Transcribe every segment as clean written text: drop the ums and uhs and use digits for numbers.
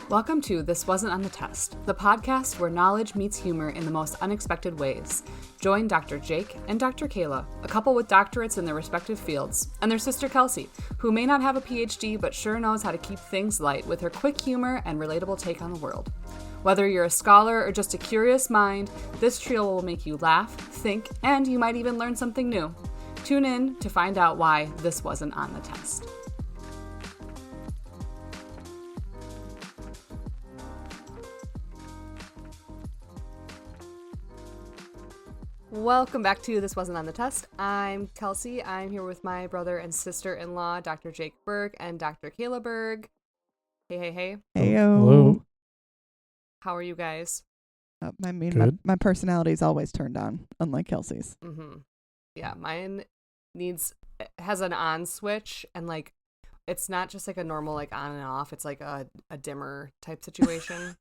Welcome to This Wasn't on the Test, the podcast where knowledge meets humor in the most unexpected ways. Join Dr. Jake and Dr. Kayla, a couple with doctorates in their respective fields, and their sister Kelsey, who may not have a PhD but sure knows how to keep things light with her quick humor and relatable take on the world. Whether you're a scholar or just a curious mind, this trio will make you laugh, think, and you might even learn something new. Tune in to find out why this wasn't on the test. Welcome back to This Wasn't on the Test. I'm Kelsey. I'm here with my brother and sister-in-law, Dr. Jake Berg and Dr. Kayla Berg. Hey, hey, hey. Heyo. Hello. How are you guys? My personality is always turned on, unlike Kelsey's. Mm-hmm. Yeah, mine has an on switch, and like it's not just like a normal like on and off. It's like a dimmer type situation.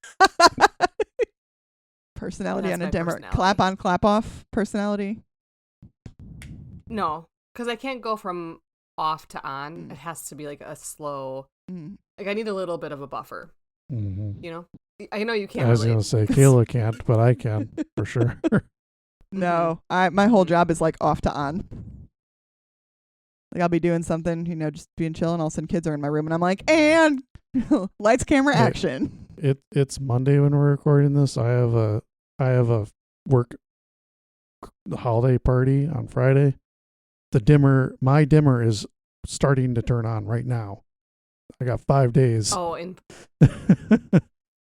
Personality and a my dimmer. personality. Clap on, clap off personality. No, because I can't go from off to on. It has to be like a slow. Like I need a little bit of a buffer. Mm-hmm. You know, I know you can't. I was going to say Kayla can't, but I can for sure. No, my whole job is like off to on. Like I'll be doing something, just being chill, and all of a sudden kids are in my room, and I'm like, and lights, camera, action. It's Monday when we're recording this. I have a work holiday party on Friday. My dimmer is starting to turn on right now. I got 5 days. Oh, and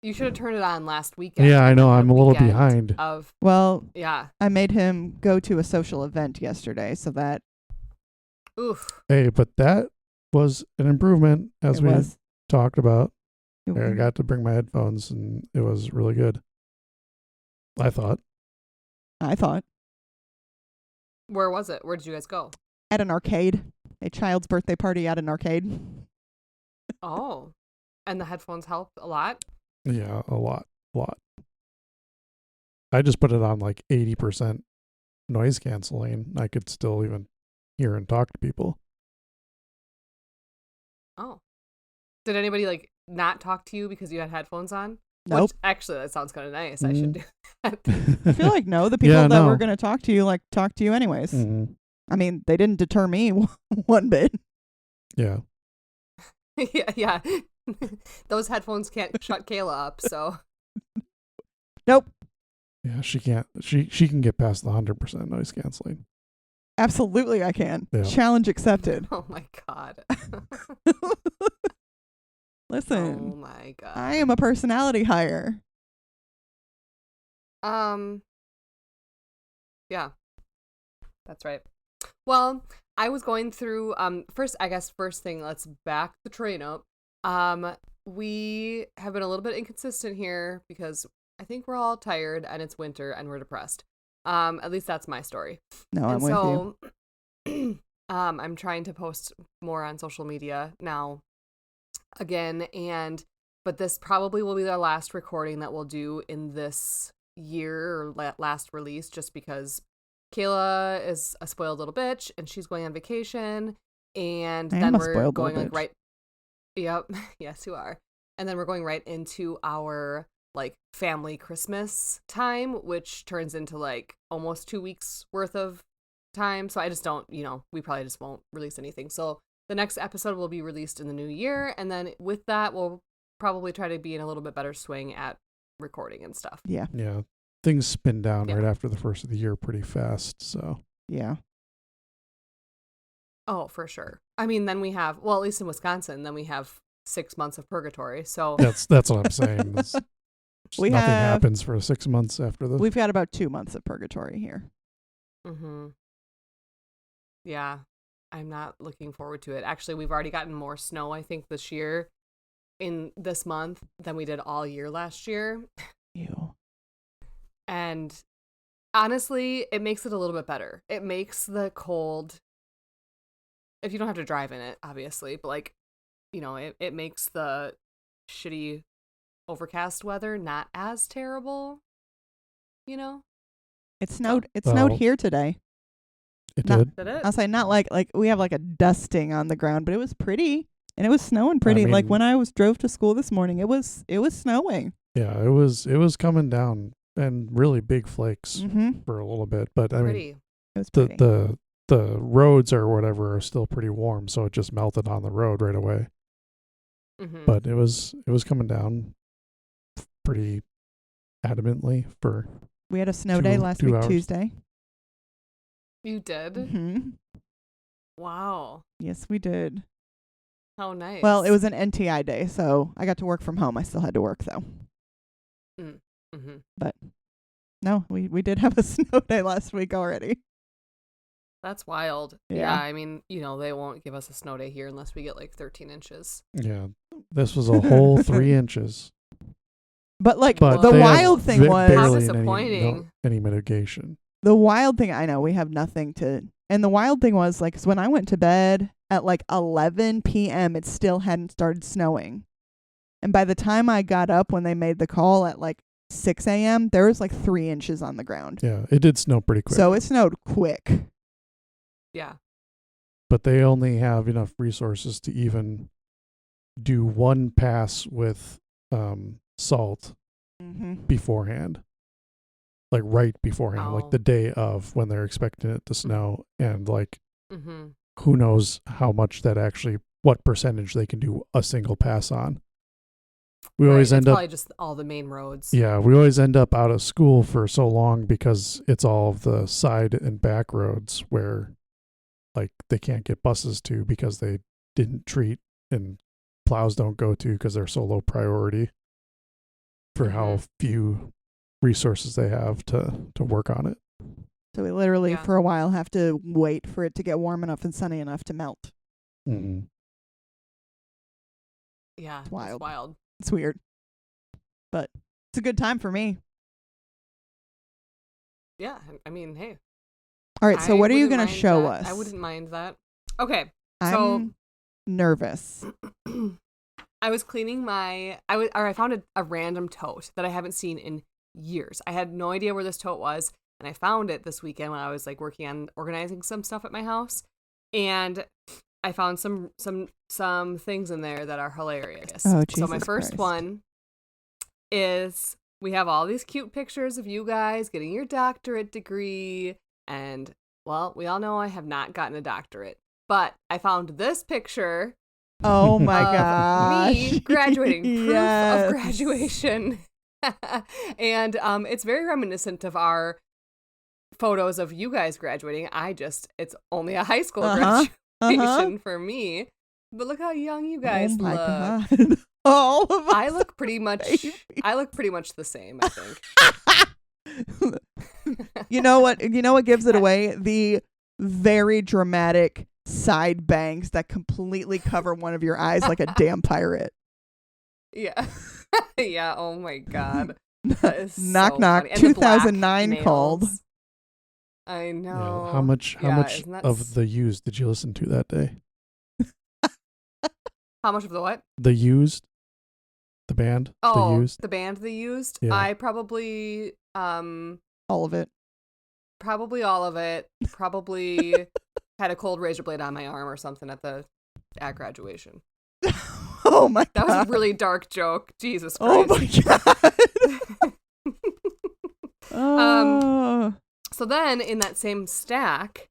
you should have turned it on last weekend. Yeah, I know. I'm a little behind. Yeah. I made him go to a social event yesterday, so that. Oof. Hey, but that was an improvement as we talked about. I got to bring my headphones, and it was really good. I thought. Where was it? Where did you guys go? At an arcade. A child's birthday party at an arcade. Oh. And the headphones helped a lot? Yeah, a lot. I just put it on like 80% noise canceling. I could still even hear and talk to people. Oh. Did anybody like not talk to you because you had headphones on? Nope. Which, actually, that sounds kind of nice. I should do that. I feel like no. The people that were going to talk to you, talk to you anyways. Mm-hmm. I mean, they didn't deter me one bit. Yeah. yeah. Those headphones can't shut Kayla up, so. Nope. Yeah, she can't. She can get past the 100% noise canceling. Absolutely, I can. Yeah. Challenge accepted. Oh my God. Listen. Oh my God. I am a personality hire. Yeah. That's right. Well, I was going through first thing, let's back the train up. We have been a little bit inconsistent here because I think we're all tired and it's winter and we're depressed. At least that's my story. No, I'm with you. I'm trying to post more on social media now again, but this probably will be the last recording that we'll do in this year or last release, just because Kayla is a spoiled little bitch and she's going on vacation, and then we're going like right. Yep. Yes, you are. And then we're going right into our like family Christmas time, which turns into like almost 2 weeks worth of time. So I just don't, we probably just won't release anything. So the next episode will be released in the new year. And then with that, we'll probably try to be in a little bit better swing at recording and stuff. Yeah. Yeah. Things spin down right after the first of the year pretty fast. So. Yeah. Oh, for sure. I mean, then we have, well, at least in Wisconsin, then we have 6 months of purgatory. So that's what I'm saying. Nothing happens for 6 months after the. We've got about 2 months of purgatory here. Mm-hmm. Yeah. I'm not looking forward to it. Actually, we've already gotten more snow, I think, this year in this month than we did all year last year. Ew. And honestly, it makes it a little bit better. It makes the cold, if you don't have to drive in it, obviously, but like, it makes the shitty overcast weather not as terrible, It snowed here today. It No. did. Did it? I'll say not like we have like a dusting on the ground, but it was pretty and it was snowing pretty. mean- like when I drove to school this morning, it was snowing. Yeah, it was coming down and really big flakes Mm-hmm. for a little bit. But I mean, Pretty. It was the pretty. the roads or whatever are still pretty warm, so it just melted on the road right away. Mm-hmm. But it was coming down pretty adamantly for We had a snow day last 2 week, hours. Tuesday. You did? Mm-hmm. Wow. Yes, we did. How nice. Well, it was an NTI day, so I got to work from home. I still had to work though. Mm-hmm. No, we did have a snow day last week already. That's wild. Yeah. I mean, they won't give us a snow day here unless we get like 13 inches. yeah. This was a whole 3 inches. But like But the they have wild thing was How barely disappointing. any mitigation. the wild thing. I know we have nothing to, and the wild thing was like 'cause when I went to bed at like 11 p.m., it still hadn't started snowing, and by the time I got up when they made the call at like 6 a.m., there was like 3 inches on the ground. Yeah, it did snow pretty quick. So it snowed quick. Yeah. But they only have enough resources to even do one pass with salt Mm-hmm. beforehand, like right beforehand, Oh. like the day of when they're expecting it to snow, and like Mm-hmm. who knows how much that actually, what percentage they can do a single pass on. We always end up, probably just all the main roads. yeah, we always end up out of school for so long because it's all of the side and back roads where like they can't get buses to because they didn't treat, and plows don't go to because they're so low priority for how few resources they have to work on it. So we literally Yeah. for a while have to wait for it to get warm enough and sunny enough to melt. Mm-hmm. Yeah. It's wild. It's wild. It's weird, but it's a good time for me. Yeah. I mean, hey. All right, so I what are you wouldn't going to mind show that. us? I wouldn't mind that. Okay. I'm nervous. I was cleaning I found a random tote that I haven't seen in years. I had no idea where this tote was, and I found it this weekend when I was like working on organizing some stuff at my house, and I found some things in there that are hilarious. Oh, So my Jesus first Christ. one is we have all these cute pictures of you guys getting your doctorate degree, and well, we all know I have not gotten a doctorate, but I found this picture Oh my of gosh. me graduating, proof Yes. of graduation. And it's very reminiscent of our photos of you guys graduating. It's only a high school graduation for me. But look how young you guys Oh my look. God. All of us. I look pretty much the same, I think. You know what gives it away? The very dramatic side bangs that completely cover one of your eyes like a damn pirate. Yeah. Yeah, oh my God. That is Knock so knock. funny. And the black 2009 called. nails. I know. Yeah. How much isn't that of the Used did you listen to that day? How much of the what? The Used, the band, The Oh, Used. the band they used. Yeah. I probably All of it. probably all of it. Probably had a cold razor blade on my arm or something at graduation. Oh my That God. was a really dark joke. Jesus Oh Christ. my God. Oh. So then in that same stack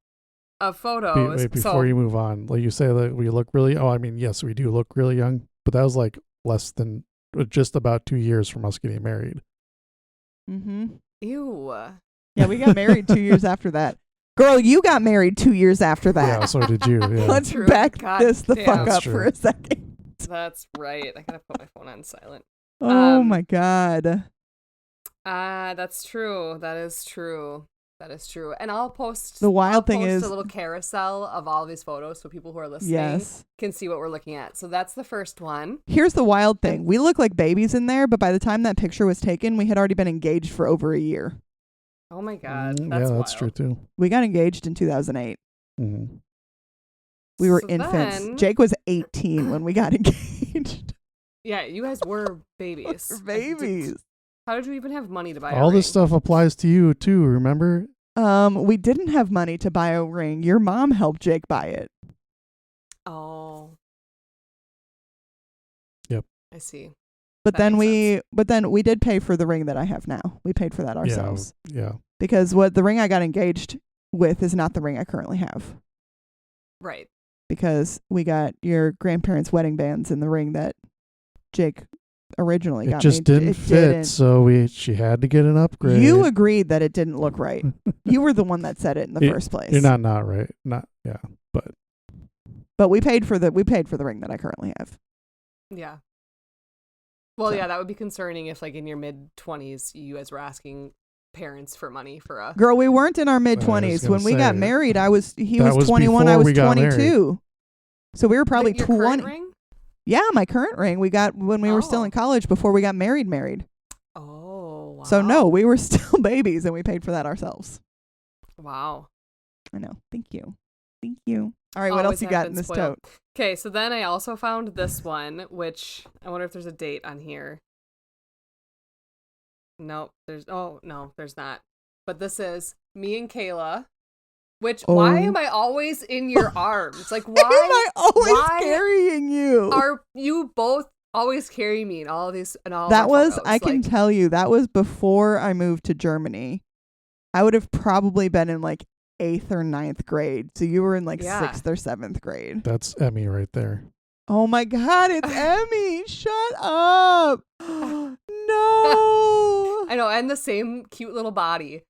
of photos, Wait, before you move on, like you say that we look really, I mean, yes, we do look really young, but that was like less than just about 2 years from us getting married. Mm-hmm. ew. Yeah, we got married 2 years after that. Girl, you got married 2 years after that. Yeah, so did you. Yeah. Let's True. back God this the damn. fuck That's up true. for a second. That's right. I gotta put my phone on silent. Oh my God. That's true. That is true. That is true. And I'll post The wild thing post is- a little carousel of all these photos so people who are listening Yes. can see what we're looking at. So that's the first one. Here's the wild thing. We look like babies in there, but by the time that picture was taken, we had already been engaged for over a year. Oh my God. Yeah, That's that's wild. true too. We got engaged in 2008. Mm-hmm. We were So infants. then- Jake was 18 when we got engaged. Yeah, you guys were babies. We're babies. How did you even have money to buy All a this ring? stuff applies to you too. Remember, We didn't have money to buy a ring. Your mom helped Jake buy it. Oh. Yep. I see. But That then makes we did pay for the ring that I have now. We paid for that ourselves. Yeah. Because the ring I got engaged with is not the ring I currently have. Right. Because we got your grandparents' wedding bands in the ring that Jake originally It got just me. didn't It fit, didn't. so she had to get an upgrade. You agreed that it didn't look right. You were the one that said it in the first place. You're not right. But we paid for the ring that I currently have. Yeah. Well, So. yeah, that would be concerning if, like, in your mid-20s, you guys were asking parents for money for a... Girl, we weren't in our mid-20s. When we got married, he was 21, I was 22. So we were probably your 20. current ring? Yeah, my current ring we got when we were still in college before we got married. Oh, wow. So no, we were still babies and we paid for that ourselves. Wow. I know. Thank you. All right, what else you got in this tote? Okay, so then I also found this one, which I wonder if there's a date on here. Nope, there's not. But this is me and Kayla. Which, why am I always in your arms? Like, why am I always carrying you? Are you both always carrying me in all of these and all that was photos? I can tell you, that was before I moved to Germany. I would have probably been in like 8th or 9th grade. So you were in like 6th or 7th grade. That's Emmy right there. Oh my God, it's Emmy. Shut up. No. I know, and the same cute little body.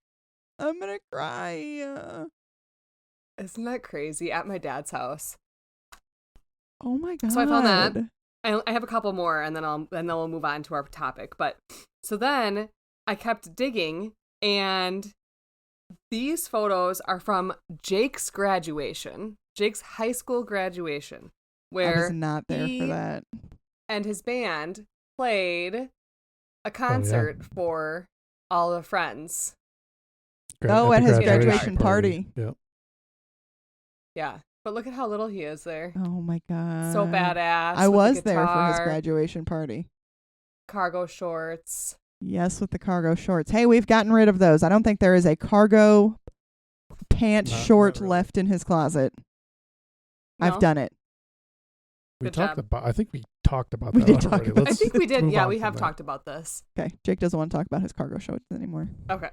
I'm going to cry. Isn't that crazy? At my dad's house. Oh my God. So I found that. I have a couple more and then we'll move on to our topic. But so then I kept digging, and these photos are from Jake's graduation, Jake's high school graduation, where I was not there for that. And his band played a concert for all the friends. At his graduation party. Yep. Yeah. But look at how little he is there. Oh my God. So badass. I was there for his graduation party. Cargo shorts. Yes, with the cargo shorts. Hey, we've gotten rid of those. I don't think there is a cargo pant short left in his closet. No? I've done it. I think we talked about we that did already. talk about I think we did. Yeah, we have that. talked about this. Okay. Jake doesn't want to talk about his cargo shorts anymore. Okay.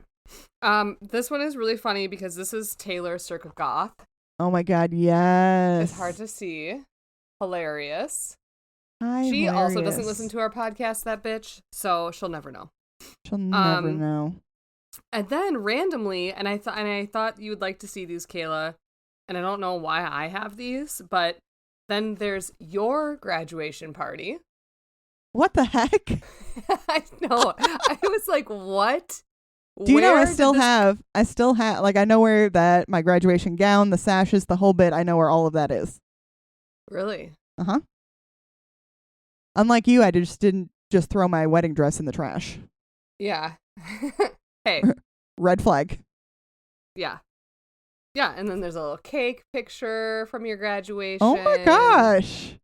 This one is really funny because this is Taylor Circa Goth. Oh my God, yes. It's hard to see. Hilarious. Hi, she hilarious. also doesn't listen to our podcast, that bitch, so she'll never know. She'll never know. And then randomly, and I thought you would like to see these, Kayla, and I don't know why I have these, but then there's your graduation party. What the heck? I know. I was like, what? Do you know I still have, like, I know where that, my graduation gown, the sashes, the whole bit, I know where all of that is. Really? Uh-huh. Unlike you, I just didn't just throw my wedding dress in the trash. Yeah. Hey. Red flag. Yeah. Yeah, and then there's a little cake picture from your graduation. Oh my gosh.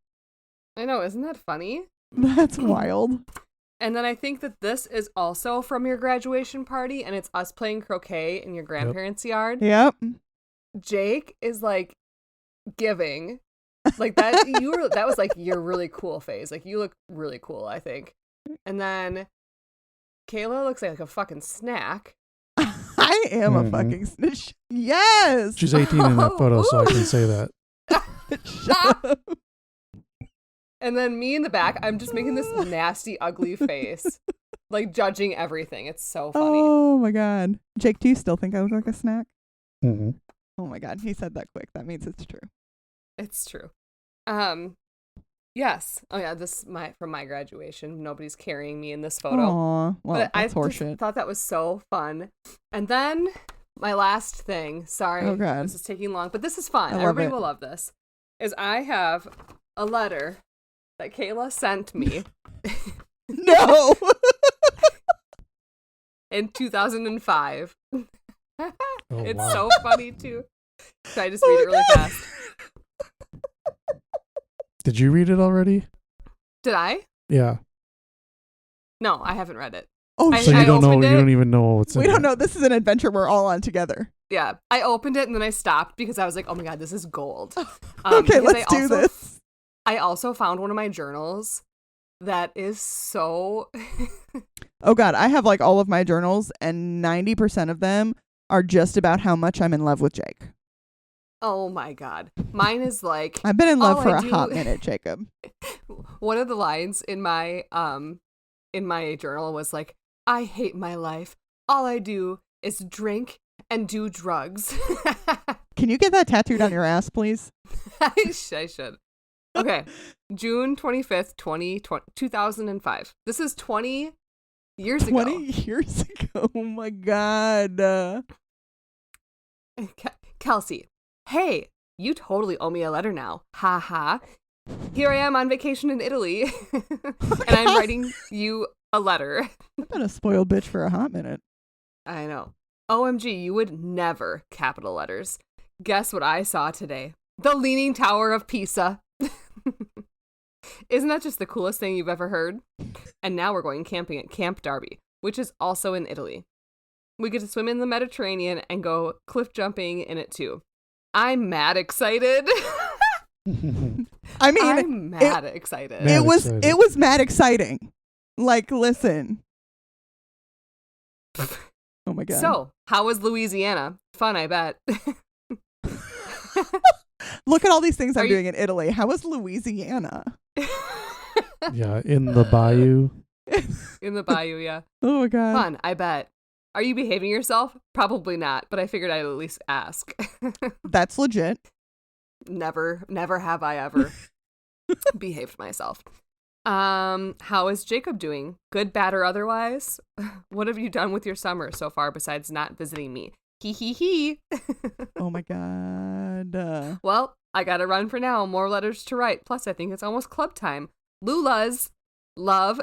I know, isn't that funny? That's wild. And then I think that this is also from your graduation party, and it's us playing croquet in your grandparents' yard. Yep. Jake is like giving. Like that that was like your really cool phase. Like you look really cool, I think. And then Kayla looks like a fucking snack. I am a fucking snitch. Yes. She's 18 in that photo, so I can say that. Shut up. And then me in the back, I'm just making this nasty, ugly face, like judging everything. It's so funny. Oh my God. Jake, do you still think I look like a snack? Mm-hmm. Oh my God. He said that quick. That means it's true. It's true. Yes. Oh yeah, this is from my graduation. Nobody's carrying me in this photo. Aw, well, but that's I horseshit. just thought that was so fun. And then my last thing, sorry, oh God, this is taking long, but this is fun. I Everybody love it. will love this. Is I have a letter that Kayla sent me. No. In 2005. It's wow. so funny too. Should I just read it really fast? Did you read it already? Did I? Yeah. No, I haven't read it. Oh, I- So you I don't know. opened You it. don't even know what's in we don't it. know. This is an adventure we're all on together. Yeah, I opened it and then I stopped because I was like, oh my God, this is gold. Okay, because let's do this. I also found one of my journals that is so. Oh God, I have like all of my journals, and 90% of them are just about how much I'm in love with Jake. Oh my God. Mine is like I've been in love all for I a do- hot minute, Jacob. one of the lines in my journal was like, I hate my life. All I do is drink and do drugs. Can you get that tattooed on your ass, please? I should. Okay. June 25th, 2005. This is 20 years 20 ago. years ago. Oh my God. Kelsey, hey, you totally owe me a letter now. Ha ha. Here I am on vacation in Italy, and I'm writing you a letter. I've been a spoiled bitch for a hot minute. I know. OMG, you would never capital letters. Guess what I saw today? The Leaning Tower of Pisa. Isn't that just the coolest thing you've ever heard? And now we're going camping at Camp Darby, which is also in Italy. We get to swim in the Mediterranean and go cliff jumping in it too. I'm mad excited. I mean, I'm mad excited. Mad excited. it was mad exciting. Like, listen. Oh my God. So, how was Louisiana? Fun, I bet. Look at all these things I'm Are you- doing in Italy. How was Louisiana? Yeah, in the bayou. In the bayou, yeah. Oh my God. Fun, I bet. Are you behaving yourself? Probably not, but I figured I'd at least ask. That's legit. Never have I ever behaved myself. How is Jacob doing? Good, bad, or otherwise? What have you done with your summer so far besides not visiting me? Hee hee hee. Oh my God. Well, I gotta run for now. More letters to write. Plus, I think it's almost club time. Lula's love,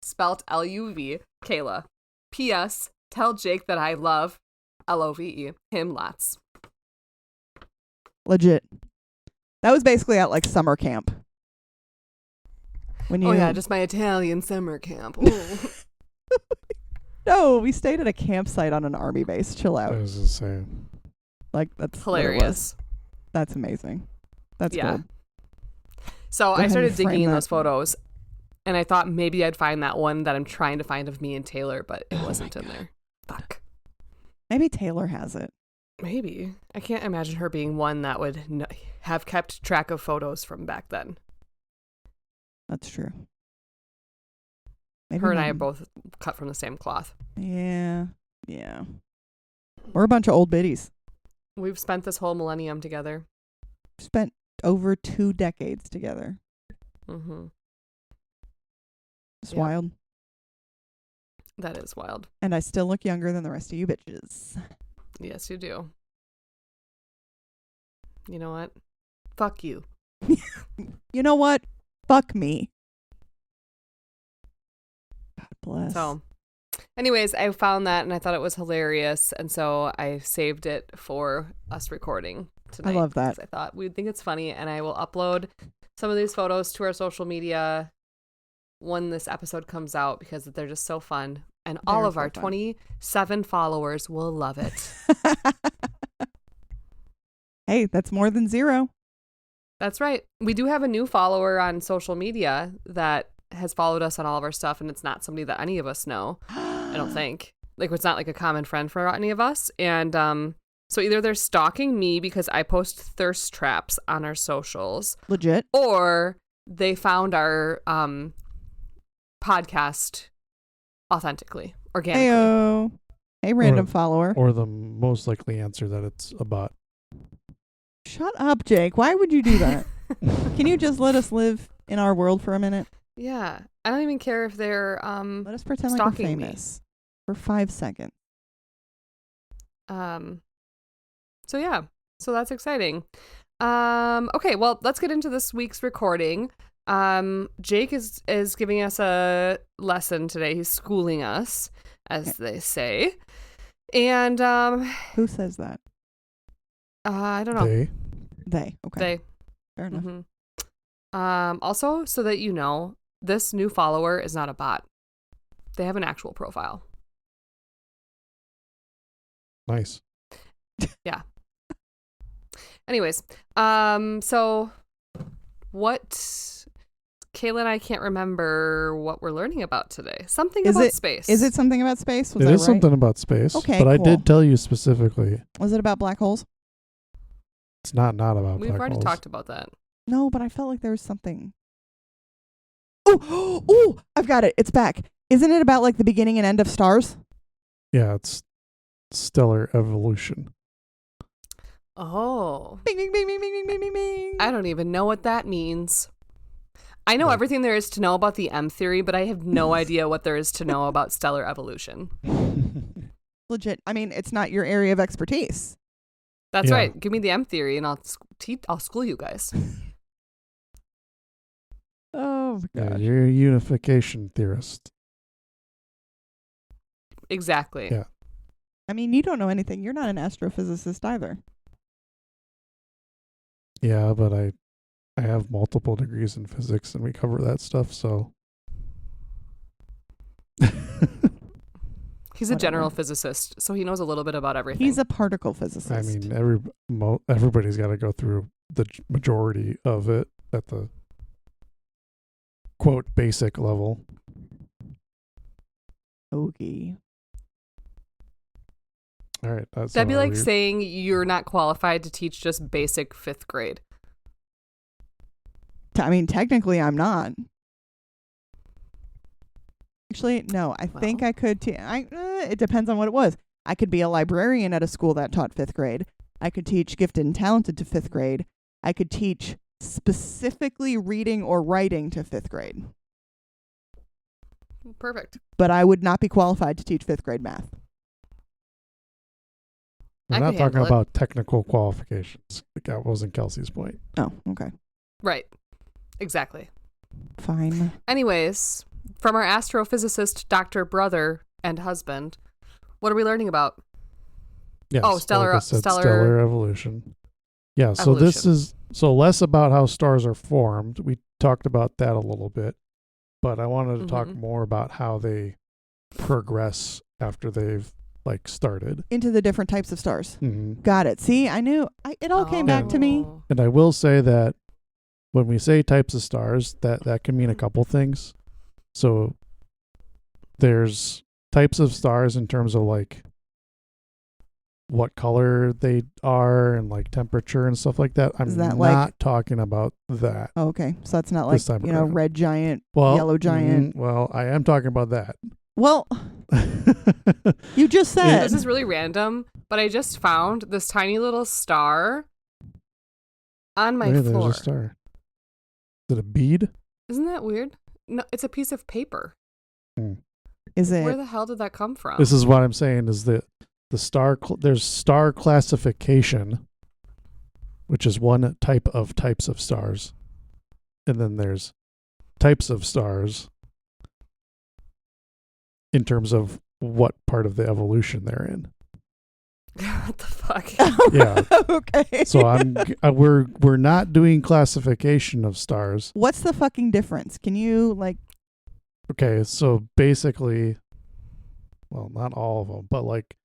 spelt L-U-V, Kayla. P.S. Tell Jake that I love, L-O-V-E, him lots. Legit. That was basically at like summer camp. When you Oh yeah, just my Italian summer camp. Ooh. No, we stayed at a campsite on an army base. Chill I out. was just saying. Like that's what it was. Hilarious. That's amazing. That's Yeah. good. So Go I ahead started and frame digging in that. those photos, and I thought maybe I'd find that one that I'm trying to find of me and Taylor, but it wasn't in there. Fuck. Maybe Taylor has it. Maybe. I can't imagine her being one that would have kept track of photos from back then. That's true. Maybe Her and I are maybe- both cut from the same cloth. Yeah. Yeah. We're a bunch of old biddies. We've spent this whole millennium together. Spent over 2 decades together. Mm-hmm. It's Yep. wild. That is wild. And I still look younger than the rest of you bitches. Yes, you do. You know what? Fuck you. You know what? Fuck me. God bless. So, anyways, I found that and I thought it was hilarious. And so I saved it for us recording tonight. I love that. Because I thought we'd think it's funny. And I will upload some of these photos to our social media when this episode comes out because they're just so fun. And all They're of so our fun. 27 followers will love it. Hey, that's more than 0. That's right. We do have a new follower on social media that has followed us on all of our stuff, and it's not somebody that any of us know, I don't think. Like, it's not like a common friend for any of us. And so either they're stalking me because I post thirst traps on our socials, Legit. or they found our podcast authentically, organically. Heyo. Hey, random Or- follower. Or the most likely answer that it's a bot. Shut up, Jake. Why would you do that? Can you just let us live in our world for a minute? Yeah. I don't even care if they're Let us pretend like we're stalking me. famous for 5 seconds. So yeah, so that's exciting. Okay, well, let's get into this week's recording. Jake is giving us a lesson today. He's schooling us, as they say. And Who says that? I don't know. They. Okay. They. Fair enough. Also, so that you know, this new follower is not a bot. They have an actual profile. Nice. Anyways, so what? Kayla and I can't remember what we're learning about today. Something about space. Is it something about space? Was It that is right? something about space. Okay, but I cool. did tell you specifically. Was it about black holes? It's not about We've black already holes. talked about that. No, but I felt like there was something. Oh, I've got it. It's back. Isn't it about like the beginning and end of stars? Yeah, it's stellar evolution. Oh. Bing, bing, bing, bing, bing, bing, bing, bing, bing. I don't even know what that means. I know everything there is to know about the M theory, but I have no idea what there is to know about stellar evolution. Legit. I mean, it's not your area of expertise. That's Yeah. right. Give me the M theory and I'll school you guys. Oh my Yeah, gosh. you're a unification theorist. Exactly. Yeah. I mean, you don't know anything. You're not an astrophysicist either. Yeah, but I have multiple degrees in physics and we cover that stuff, so He's a general Whatever. physicist, so he knows a little bit about everything. He's a particle physicist. I mean everybody's got to go through the majority of it at the quote basic level. Okay. All right, that's That'd be like saying you're not qualified to teach just basic 5th grade. I mean, technically, I'm not. Actually, no. I think Well. I could. It depends on what it was. I could be a librarian at a school that taught 5th grade. I could teach gifted and talented to 5th grade. I could teach specifically reading or writing to 5th grade. Perfect. But I would not be qualified to teach 5th grade math. We're I not could talking handle it. about technical qualifications. That wasn't Kelsey's point. Oh, okay. Right. Exactly. Fine. Anyways, from our astrophysicist, doctor, brother, and husband, what are we learning about? Yes, Oh, stellar- like I said, stellar- stellar evolution. Yeah, so this Evolution. is less about how stars are formed. We talked about that a little bit, but I wanted to talk Mhm. more about how they progress after they've like started. Into the different types of stars. Mhm. Got it. See, I knew. It all came back to me. Oh. And I will say that when we say types of stars, that can mean a couple things. So there's types of stars in terms of like what color they are and like temperature and stuff like that. I'm Is that not like- talking about that. Oh, okay. So that's not like, This time you know, around. red giant, Well, yellow giant. well, I am talking about that. Well, you just said. This is really random, but I just found this tiny little star on my Hey, floor. there's a star. Is it a bead? Isn't that weird? No, it's a piece of paper. Is it? Where the hell did that come from? This is what I'm saying is that the star there's star classification, which is one types of stars, and then there's types of stars in terms of what part of the evolution they're in. What the fuck? Yeah. Okay. So we're not doing classification of stars. What's the fucking difference? Can you like? Okay, so basically, well, not all of them, but like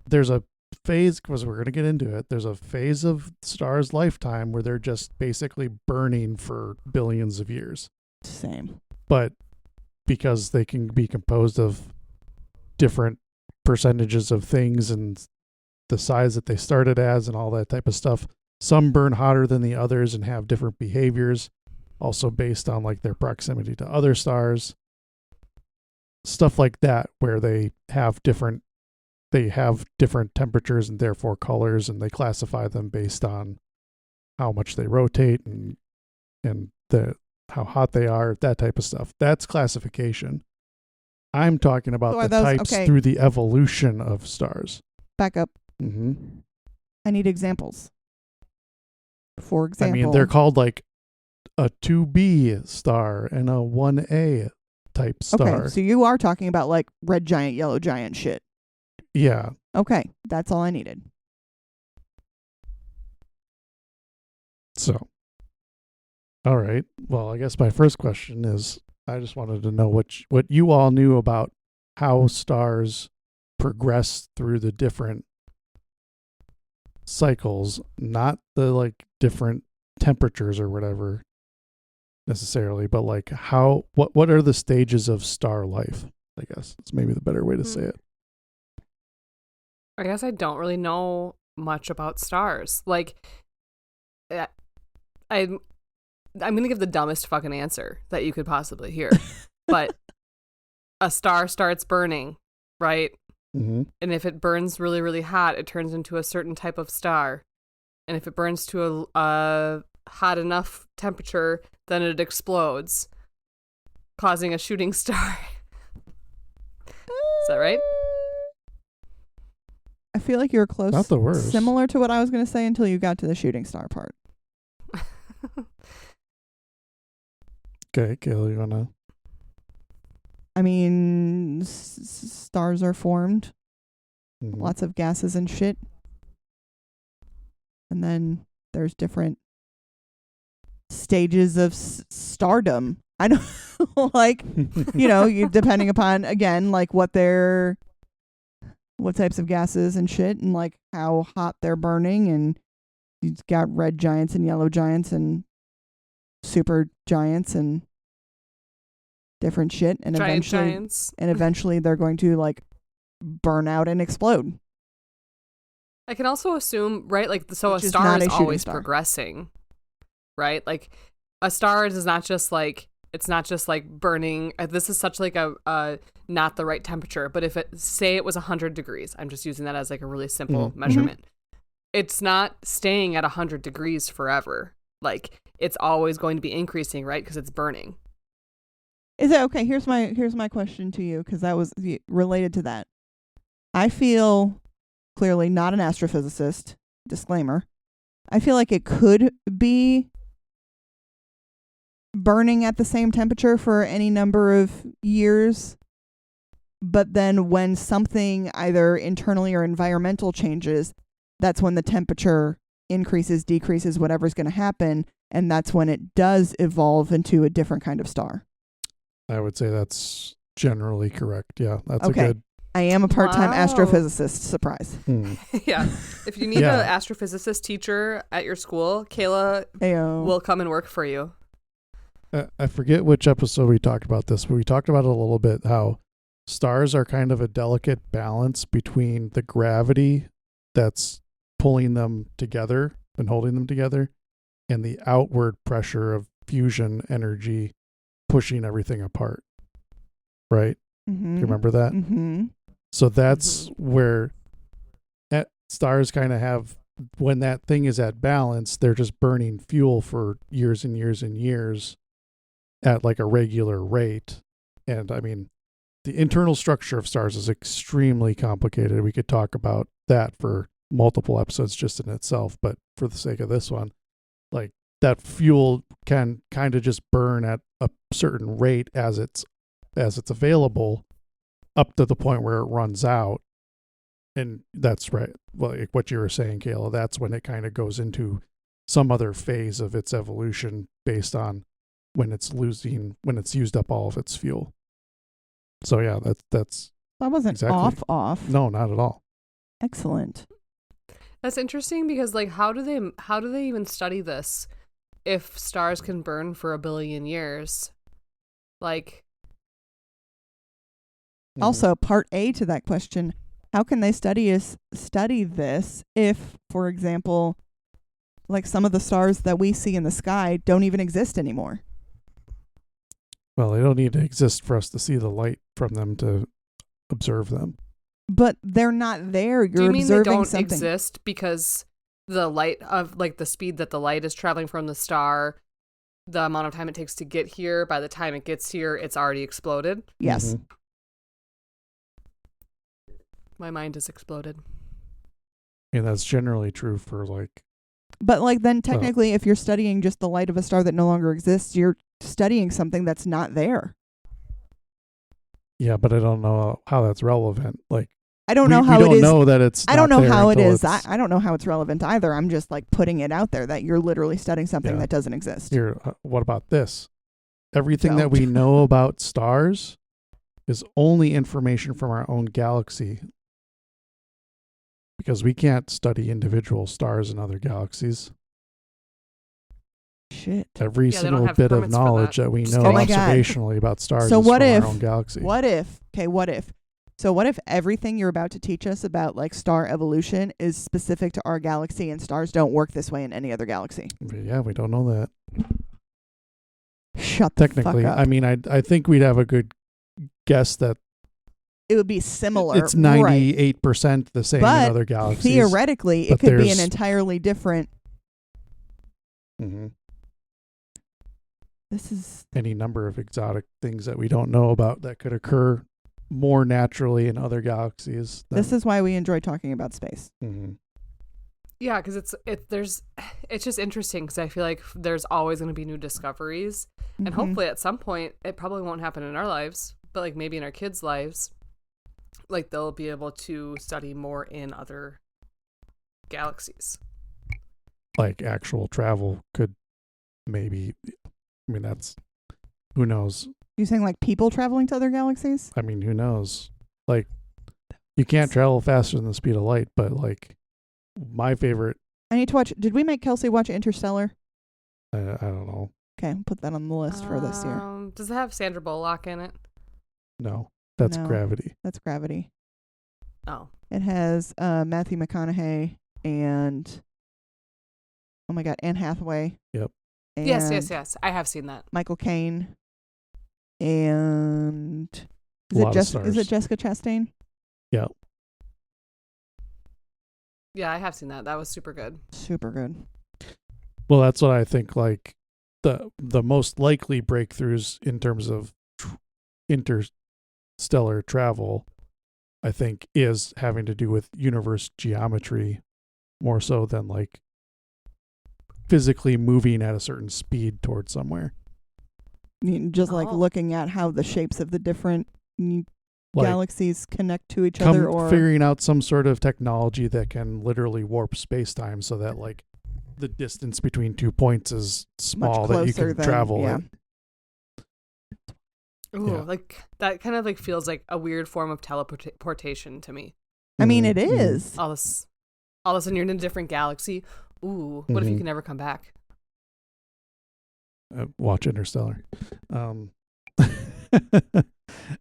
there's a phase, because we're going to get into it, there's a phase of stars' lifetime where they're just basically burning for billions of years. Same. But because they can be composed of different percentages of things and the size that they started as and all that type of stuff, some burn hotter than the others and have different behaviors, also based on like their proximity to other stars, stuff like that, where they have different temperatures and therefore colors, and they classify them based on how much they rotate and how hot they are, that type of stuff. That's classification. I'm talking about So are the those- types okay. through the evolution of stars. Back up. Mm-hmm. I need examples. For I example, mean, they're called like a 2B star and a 1A type star. okay. So you are talking about like red giant, yellow giant shit. Yeah. Okay, that's all I needed. So, all right. Well, I guess my first question is, I just wanted to know what you all knew about how stars progress through the different cycles, not the like different temperatures or whatever necessarily, but like what are the stages of star life? I guess that's maybe the better way to say it. I guess I don't really know much about stars. Like, I'm gonna give the dumbest fucking answer that you could possibly hear, but a star starts burning, right? Mm-hmm. And if it burns really, really hot, it turns into a certain type of star. And if it burns to a hot enough temperature, then it explodes, causing a shooting star. Is that right? I feel like you're close. Not the worst. Similar to what I was going to say until you got to the shooting star part. Okay, Kayla, you wanna? I mean, stars are formed. Mm-hmm. Lots of gases and shit. And then there's different stages of stardom. I don't like, you depending upon, again, like what types of gases and shit, and like how hot they're burning, and you've got red giants and yellow giants and super giants and different shit, and eventually they're going to like burn out and explode. I can also assume, right? Like, so Which a star is always star. progressing, right? Like, a star is not just like, it's not just like burning. This is such like a not the right temperature. But if say it was 100 degrees, I'm just using that as like a really simple measurement. It's not staying at 100 degrees forever. Like, it's always going to be increasing, right? Because it's burning. Is that okay? Here's my question to you, because that was related to that. I feel, clearly not an astrophysicist, disclaimer, I feel like it could be burning at the same temperature for any number of years, but then when something either internally or environmental changes, that's when the temperature increases, decreases, whatever's going to happen, and that's when it does evolve into a different kind of star. I would say that's generally correct. Yeah, that's okay. a good. I am a part-time Wow. astrophysicist. Surprise. Yeah. If you need an astrophysicist teacher at your school, Kayla will come and work for you. I forget which episode we talked about this, but we talked about it a little bit, how stars are kind of a delicate balance between the gravity that's pulling them together and holding them together and the outward pressure of fusion energy pushing everything apart. Right? Mm-hmm. You remember that? Mm-hmm. So that's where stars kind of have, when that thing is at balance, they're just burning fuel for years and years and years at like a regular rate. And I mean, the internal structure of stars is extremely complicated. We could talk about that for multiple episodes just in itself, but for the sake of this one, like that fuel can kind of just burn at a certain rate as it's available, up to the point where it runs out. And that's right. Well, like what you were saying, Kayla, that's when it kind of goes into some other phase of its evolution based on when it's used up all of its fuel. So yeah, that's that wasn't exactly. off. No, not at all. Excellent. That's interesting, because like how do they even study this if stars can burn for 1 billion years? Like, also, part A to that question, how can they study this if, for example, like some of the stars that we see in the sky don't even exist anymore? Well, they don't need to exist for us to see the light from them to observe them. But they're not there. do you mean they don't something. exist because the light of like the speed that the light is traveling from the star, the amount of time it takes to get here, by the time it gets here, it's already exploded? Yes. Mm-hmm. My mind has exploded. And that's generally true for like. But like then technically, if you're studying just the light of a star that no longer exists, you're studying something that's not there. Yeah, but I don't know how that's relevant. Like, I don't know how we it don't is. know that it's. I don't know how it is. It's, I don't know how it's relevant either. I'm just like putting it out there that you're literally studying something that doesn't exist. Here, what about this? everything that we know about stars is only information from our own galaxy, because we can't study individual stars in other galaxies. Shit. Every Yeah, they don't single have bit of permits for knowledge that. that we Just know kidding. Oh my God. observationally about stars So is what from if- our own galaxy. What if? So what if everything you're about to teach us about like star evolution is specific to our galaxy and stars don't work this way in any other galaxy? Yeah, we don't know that. Shut the Technically, fuck up. I mean, I think we'd have a good guess that It would be similar. it's right. 98% the same But in other galaxies. Theoretically, But it could be there's- an entirely different. hmm This is Any number of exotic things that we don't know about that could occur more naturally in other galaxies. this is why we enjoy talking about space. Mhm. Yeah, because it's just interesting because I feel like there's always going to be new discoveries, and Mhm. hopefully at some point it probably won't happen in our lives, but like maybe in our kids' lives, like they'll be able to study more in other galaxies. Like actual travel could maybe. I mean, that's who knows. You saying like people traveling to other galaxies? I mean, who knows? Like, you can't travel faster than the speed of light, but like, my favorite. I need to watch. Did we make Kelsey watch Interstellar? I don't know. Okay, put that on the list for this year. Does it have Sandra Bullock in it? No, that's No. Gravity. That's Gravity. Oh, It has Matthew McConaughey and oh my God, Anne Hathaway. Yep. And yes. I have seen that. Michael Caine and A lot of is stars. it Jessica Chastain? Yeah. Yeah, I have seen that. That was super good. Super good. Well, that's what I think. Like the most likely breakthroughs in terms of interstellar travel, I think, is having to do with universe geometry more so than like physically moving at a certain speed towards somewhere. Just like Oh. looking at how the shapes of the different Like galaxies connect to each other, or figuring out some sort of technology that can literally warp space-time so that like the distance between 2 points is small, that you closer can than- travel yeah. it. Ooh, Yeah. like that kind of like feels like a weird form of teleportation to me. I mean, Mhm, it mhm. is. All of a sudden you're in a different galaxy. Ooh, what if you Mhm. can never come back? Watch Interstellar.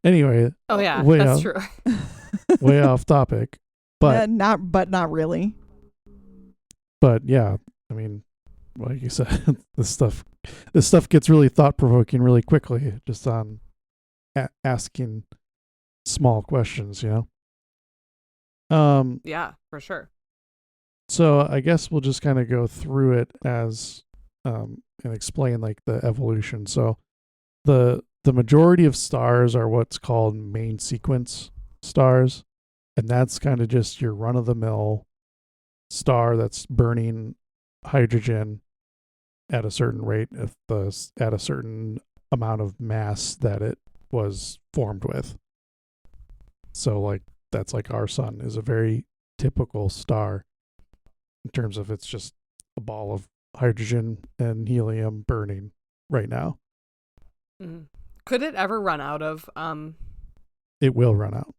Anyway, Oh yeah, way that's off, true. way off topic, but not really. but yeah, I mean, like you said, this stuff gets really thought provoking really quickly just on asking small questions, you know. Yeah, for sure. So I guess we'll just kind of go through it as and explain like the evolution. So the majority of stars are what's called main sequence stars, and that's kind of just your run of the mill star that's burning hydrogen at a certain rate at a certain amount of mass that it was formed with. So like that's like our sun is a very typical star in terms of it's just a ball of hydrogen and helium burning right now. Mhm. Could it ever run out of It will run out.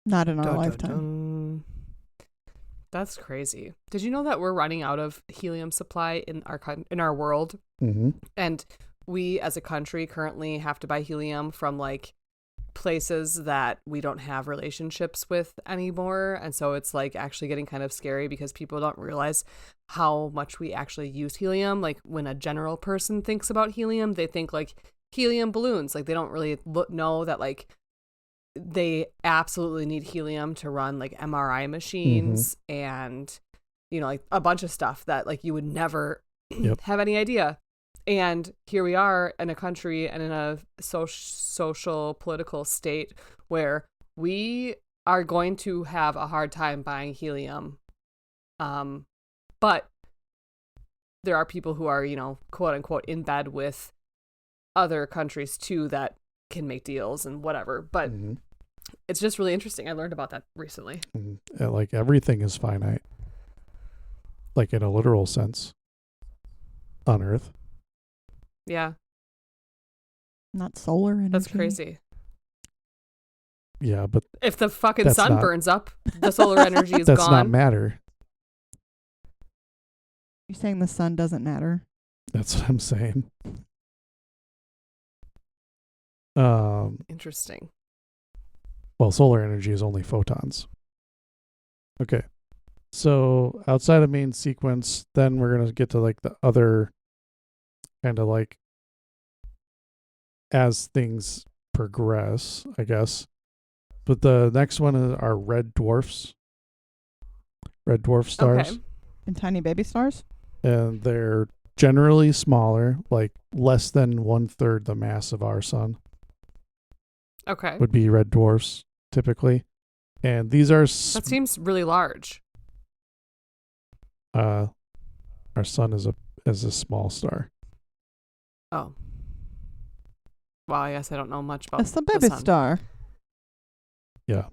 Not in our dun, dun, lifetime. dun. That's crazy. Did you know that we're running out of helium supply in our world? Mm-hmm. And we as a country currently have to buy helium from like places that we don't have relationships with anymore. And so it's like actually getting kind of scary because people don't realize how much we actually use helium. Like when a general person thinks about helium, they think like helium balloons. Like they don't really know that like they absolutely need helium to run like MRI machines and, you know, like a bunch of stuff that like you would never have any idea. And here we are in a country and in a social political state where we are going to have a hard time buying helium. But there are people who are, you know, quote unquote, in bed with other countries too that can make deals and whatever. But it's just really interesting. I learned about that recently. Like everything is finite, like in a literal sense on Earth. Yeah, Not solar energy. that's crazy. Yeah, but If the fucking That's sun not- burns up, the solar energy is that's not gone. matter. You're saying the sun doesn't matter? That's what I'm saying. Interesting. Well, solar energy is only photons. Okay. So outside of main sequence, then we're going to get to like the other kind of like as things progress, I guess. But the next one are red dwarfs. Red dwarf stars. Okay. And tiny baby stars? And they're generally smaller, like less than 1/3 the mass of our sun Okay. would be red dwarfs typically. And these are That seems really large. our sun is a small star. Oh. Well, I guess I don't know much about That's the the baby sun. star. Yeah.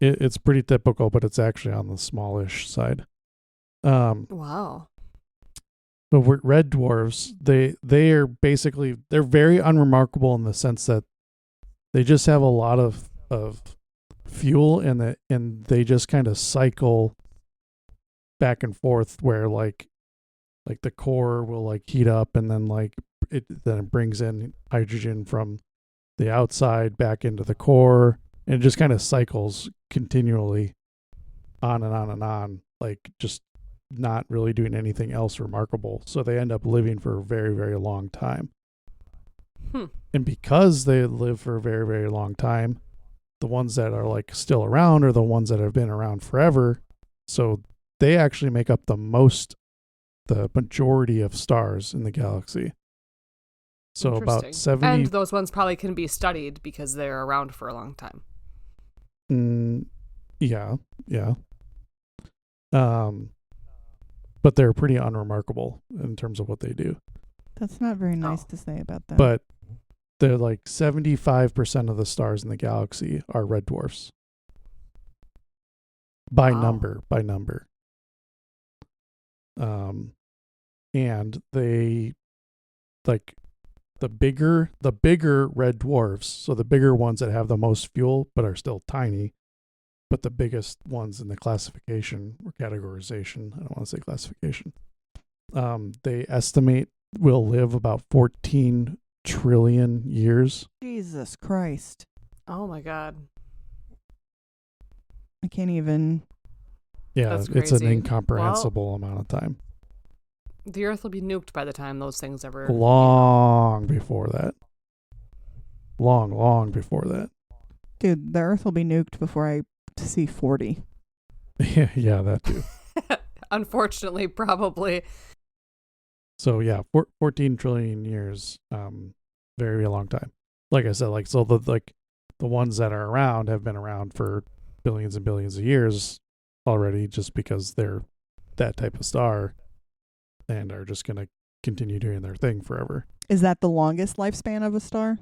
It's pretty typical, but it's actually on the smallish side. Wow. But red dwarfs, they are basically, they're very unremarkable in the sense that they just have a lot of fuel and they just kind of cycle back and forth where like the core will like heat up and then it brings in hydrogen from the outside back into the core, and it just kind of cycles continually on and on and on, like just not really doing anything else remarkable. So they end up living for a very, very long time. And because they live for a very, very long time, the ones that are like still around are the ones that have been around forever. So they actually make up the majority of stars in the galaxy. So about Interesting. 70. And those ones probably can be studied because they're around for a long time. Yeah. But they're pretty unremarkable in terms of what they do. That's not very nice Oh. to say about them. But they're like 75% of the stars in the galaxy are red dwarfs. By Wow. number. And they like the bigger red dwarfs, so the bigger ones that have the most fuel but are still tiny, but the biggest ones in the classification or categorization, I don't want to say classification, they estimate will live about 14 trillion years. Jesus Christ. Oh my God. I can't even. Yeah, That's it's an crazy. incomprehensible amount of time. The Earth will be nuked by the time those things ever. Long before that. Long before that. Dude, the Earth will be nuked before I see 40. Yeah, that too. Unfortunately, probably. So yeah, 14 trillion years, very, very long time. Like I said, like so the ones that are around have been around for billions and billions of years already, just because they're that type of star and are just going to continue doing their thing forever. Is that the longest lifespan of a star?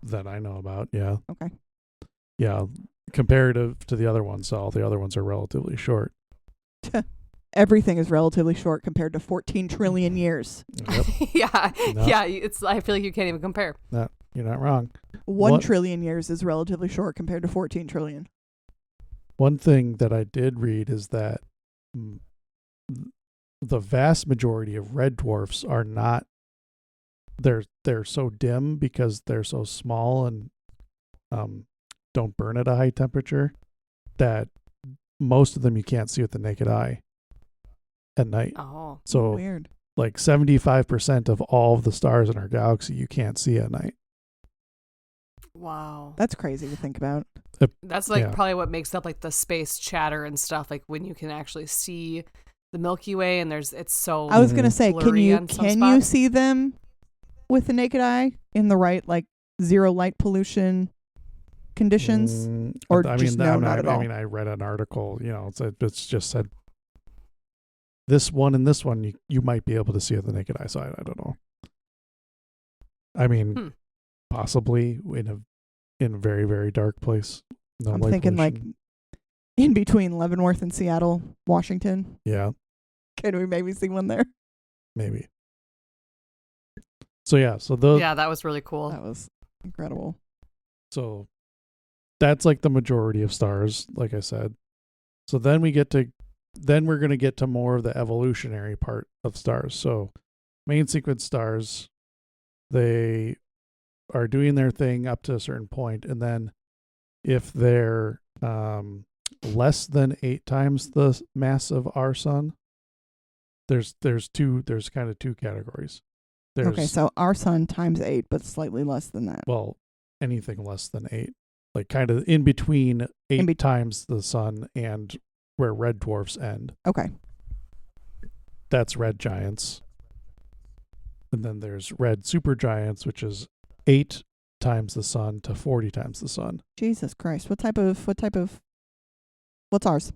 That I know about, yeah. Okay. Yeah, comparative to the other ones, all the other ones are relatively short. Everything is relatively short compared to 14 trillion years. Yep. Yeah. No. Yeah. I feel like you can't even compare. No, you're not wrong. 1 What- trillion years is relatively short compared to 14 trillion. One thing that I did read is that the vast majority of red dwarfs are not, they're so dim because they're so small and don't burn at a high temperature that most of them you can't see with the naked eye at night. Oh. So Weird. like 75% of all of the stars in our galaxy you can't see at night. Wow. That's crazy to think about. That's like Yeah. probably what makes up like the space chatter and stuff. Like when you can actually see the Milky Way and it's so. I was going to say, can blurry you on some you spots. see them with the naked eye in the right, like, zero light pollution conditions? Or just no, not at all? I mean, I read an article, it's just said this one and this one you might be able to see with the naked eye. So I don't know. I mean, possibly in a very, very dark place. No I'm light thinking pollution. like in between Leavenworth and Seattle, Washington. Yeah, Can we maybe see one there? maybe. So those. Yeah, that was really cool. That was incredible. So that's like the majority of stars, like I said. So then we're going to get to more of the evolutionary part of stars. So main sequence stars, they are doing their thing up to a certain point, and then if they're less than 8 times the mass of our sun, there's kind of two categories. Okay, so our sun times 8, but slightly less than that. Well, anything less than 8, like kind of in between 8 times the sun and where red dwarfs end. Okay. That's red giants. And then there's red supergiants, which is 8 times the sun to 40 times the sun. Jesus Christ. What's ours?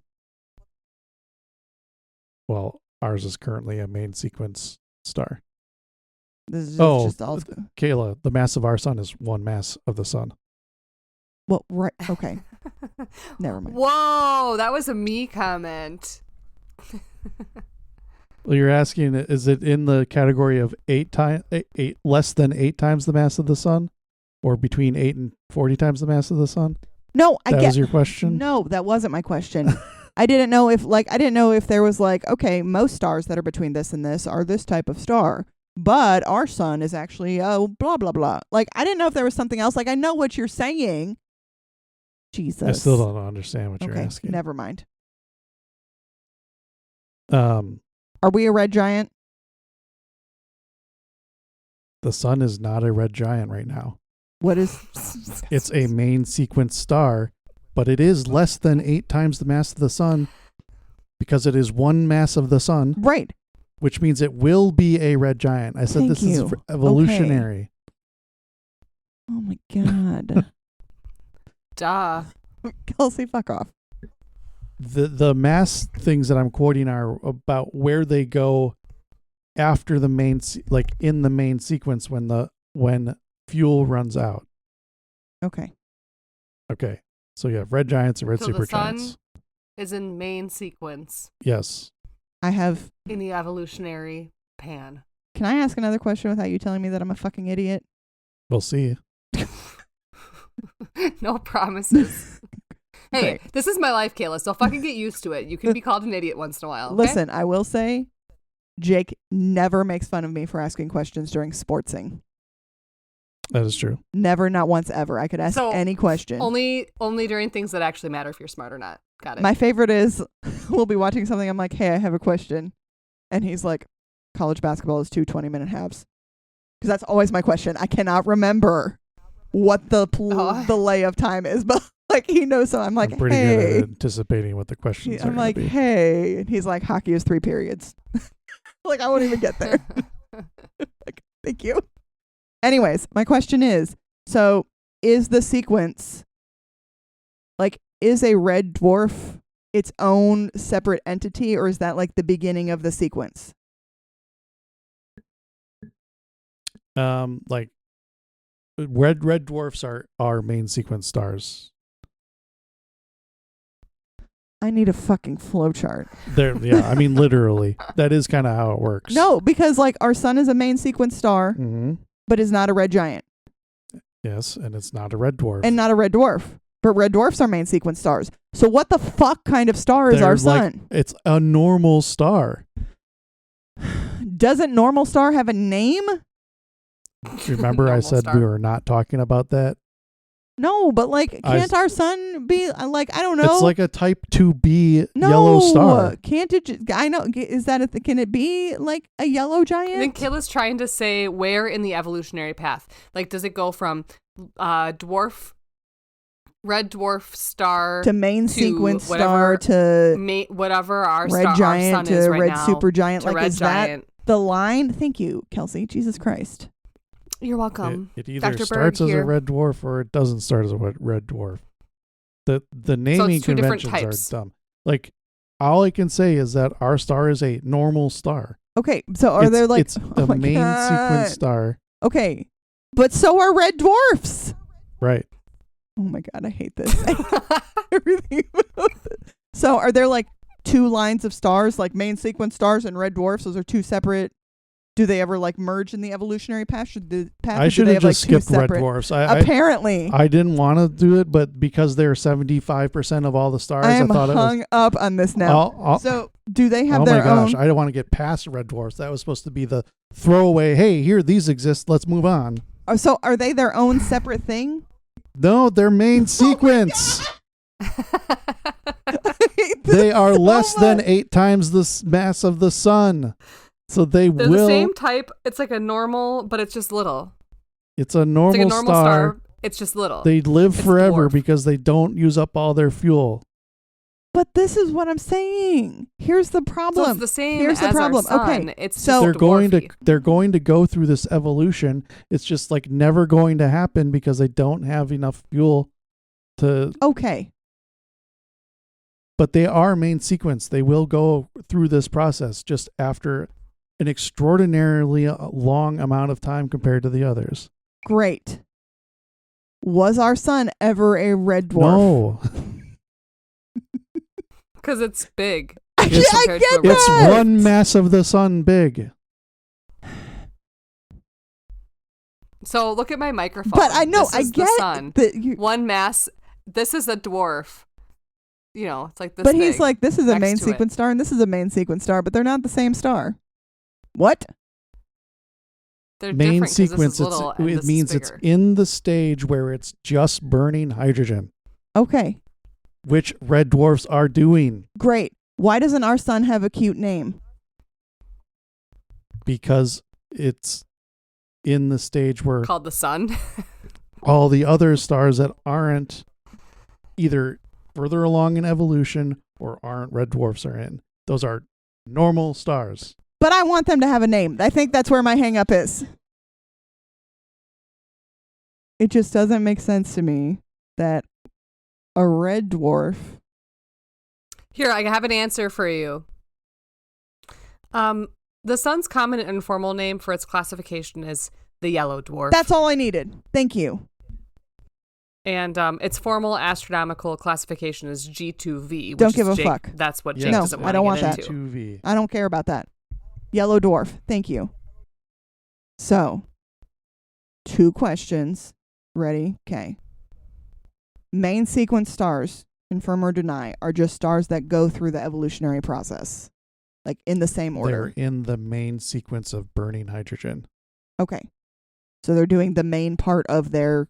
Well, ours is currently a main sequence star. This is just all. Kayla, the mass of our sun is 1 mass of the sun. Well, right. Okay. Never mind. Whoa, that was a me comment. Well, you're asking, is it in the category of 8 less than 8 times the mass of the sun, or between 8 and 40 times the mass of the sun? No, That was your question? No, that wasn't my question. I didn't know if there was like, okay, most stars that are between this and this are this type of star, but our sun is actually blah blah blah. Like, I didn't know if there was something else. Like, I know what you're saying. Jesus. I still don't understand what you're asking. Never mind. The Are we a red giant? sun is not a red giant right now. What is? It's a main sequence star, but it is less than 8 times the mass of the sun because it is 1 mass of the sun. Right. Which means it will be a red giant. I said this is evolutionary. Okay. Oh my God. Duh. Kelsey, fuck off. The mass things that I'm quoting are about where they go after the main, like in the main sequence when fuel runs out. Okay. Okay. So you have red giants and red So supergiants. the sun is in main sequence Yes. I have. in the evolutionary pan. Can I ask another question without you telling me that I'm a fucking idiot? We'll see. No promises. Hey, Great. this is my life, Kayla, so fucking get used to it. You can be called an idiot once in a while. Okay? Listen, I will say, Jake never makes fun of me for asking questions during sportsing. That is true. Never, not once ever. I could ask any question. Only during things that actually matter if you're smart or not. Got it. My favorite is we'll be watching something. I'm like, hey, I have a question. And he's like, college basketball is 2 20-minute halves. Because that's always my question. I cannot remember what the lay of time is, but like he knows. So I'm like, I'm pretty hey. good at anticipating what the questions are. I'm like, be. hey. And he's like, hockey is 3 periods. Like, I won't even get there. Like, thank you. Anyways, my question is, so is the sequence, like, is a red dwarf its own separate entity, or is that like the beginning of the sequence? Like red dwarfs are main sequence stars. I need a fucking flowchart. Yeah, I mean literally. That is kind of how it works. No, because like our sun is a main sequence star, but is not a red giant. Yes, and it's not a red dwarf. And not a red dwarf. But red dwarfs are main sequence stars. So what the fuck kind of star is our sun? It's a normal star. Doesn't normal star have a name? Remember I said we were not talking about that? No, but like, can't our sun be like, I don't know. It's like a type 2b yellow star. Can't it? I know. Is that can it be like a yellow giant? I think Kayla's trying to say where in the evolutionary path. Like, does it go from red dwarf star to main to sequence whatever, star to whatever our red giant our sun to is right red now, super giant? to Like, red is giant. that the line? Thank you, Kelsey. Jesus Christ. You're welcome. It either Dr. starts Berg as here. a red dwarf or it doesn't start as a red dwarf. The naming it's 2 different conventions types. are dumb. Like, all I can say is that our star is a normal star. Okay, so are there like it's the main sequence star. Okay, but so are red dwarfs. Right. Oh my God, I hate this. Everything about this. So are there like 2 lines of stars, like main sequence stars and red dwarfs? Those are 2 separate Do they ever like merge in the evolutionary path? I should have just skipped red dwarfs. Apparently, I didn't want to do it, but because they're 75% of all the stars, I am thought it was hung up on this now. So, do they have their own? Oh my gosh, I don't want to get past red dwarfs. That was supposed to be the throwaway. Hey, here these exist. Let's move on. So, are they their own separate thing? No, their main sequence. They are less than 8 times the mass of the sun. So they're the same type. It's like a normal, but it's just little. It's a normal, it's like a normal star. It's just little. They live forever because they don't use up all their fuel. But this is what I'm saying. Here's the problem. So it's the same Here's as the problem. Our sun. Okay. It's so they're going to go through this evolution. It's just like never going to happen because they don't have enough fuel to. Okay. But they are main sequence. They will go through this process just after an extraordinarily long amount of time compared to the others. Great. Was our sun ever a red dwarf? No. Because it's big. It's one mass of the sun big. So look at my microphone. But I know, I get the sun. One mass. This is a dwarf. You know, it's like this. But he's like, this is a main sequence star and this is a main sequence star, but they're not the same star. What? They're main different sequence. It means it's in the stage where it's just burning hydrogen. Okay. Which red dwarfs are doing. Great. Why doesn't our sun have a cute name? Because it's in the stage where called the sun. all the other stars that aren't either further along in evolution or aren't red dwarfs are in. Those are normal stars. But I want them to have a name. I think that's where my hang up is. It just doesn't make sense to me that a red dwarf. Here, I have an answer for you. The sun's common and informal name for its classification is the yellow dwarf. That's all I needed. Thank you. And its formal astronomical classification is G2V. Which don't give is a fuck. That's what Jake no, doesn't want I don't to want get that. into. G2V. I don't care about that. Yellow dwarf. Thank you. So, 2 questions. Ready? Okay. Main sequence stars, confirm or deny, are just stars that go through the evolutionary process. Like in the same order. They're in the main sequence of burning hydrogen. Okay. So they're doing the main part of their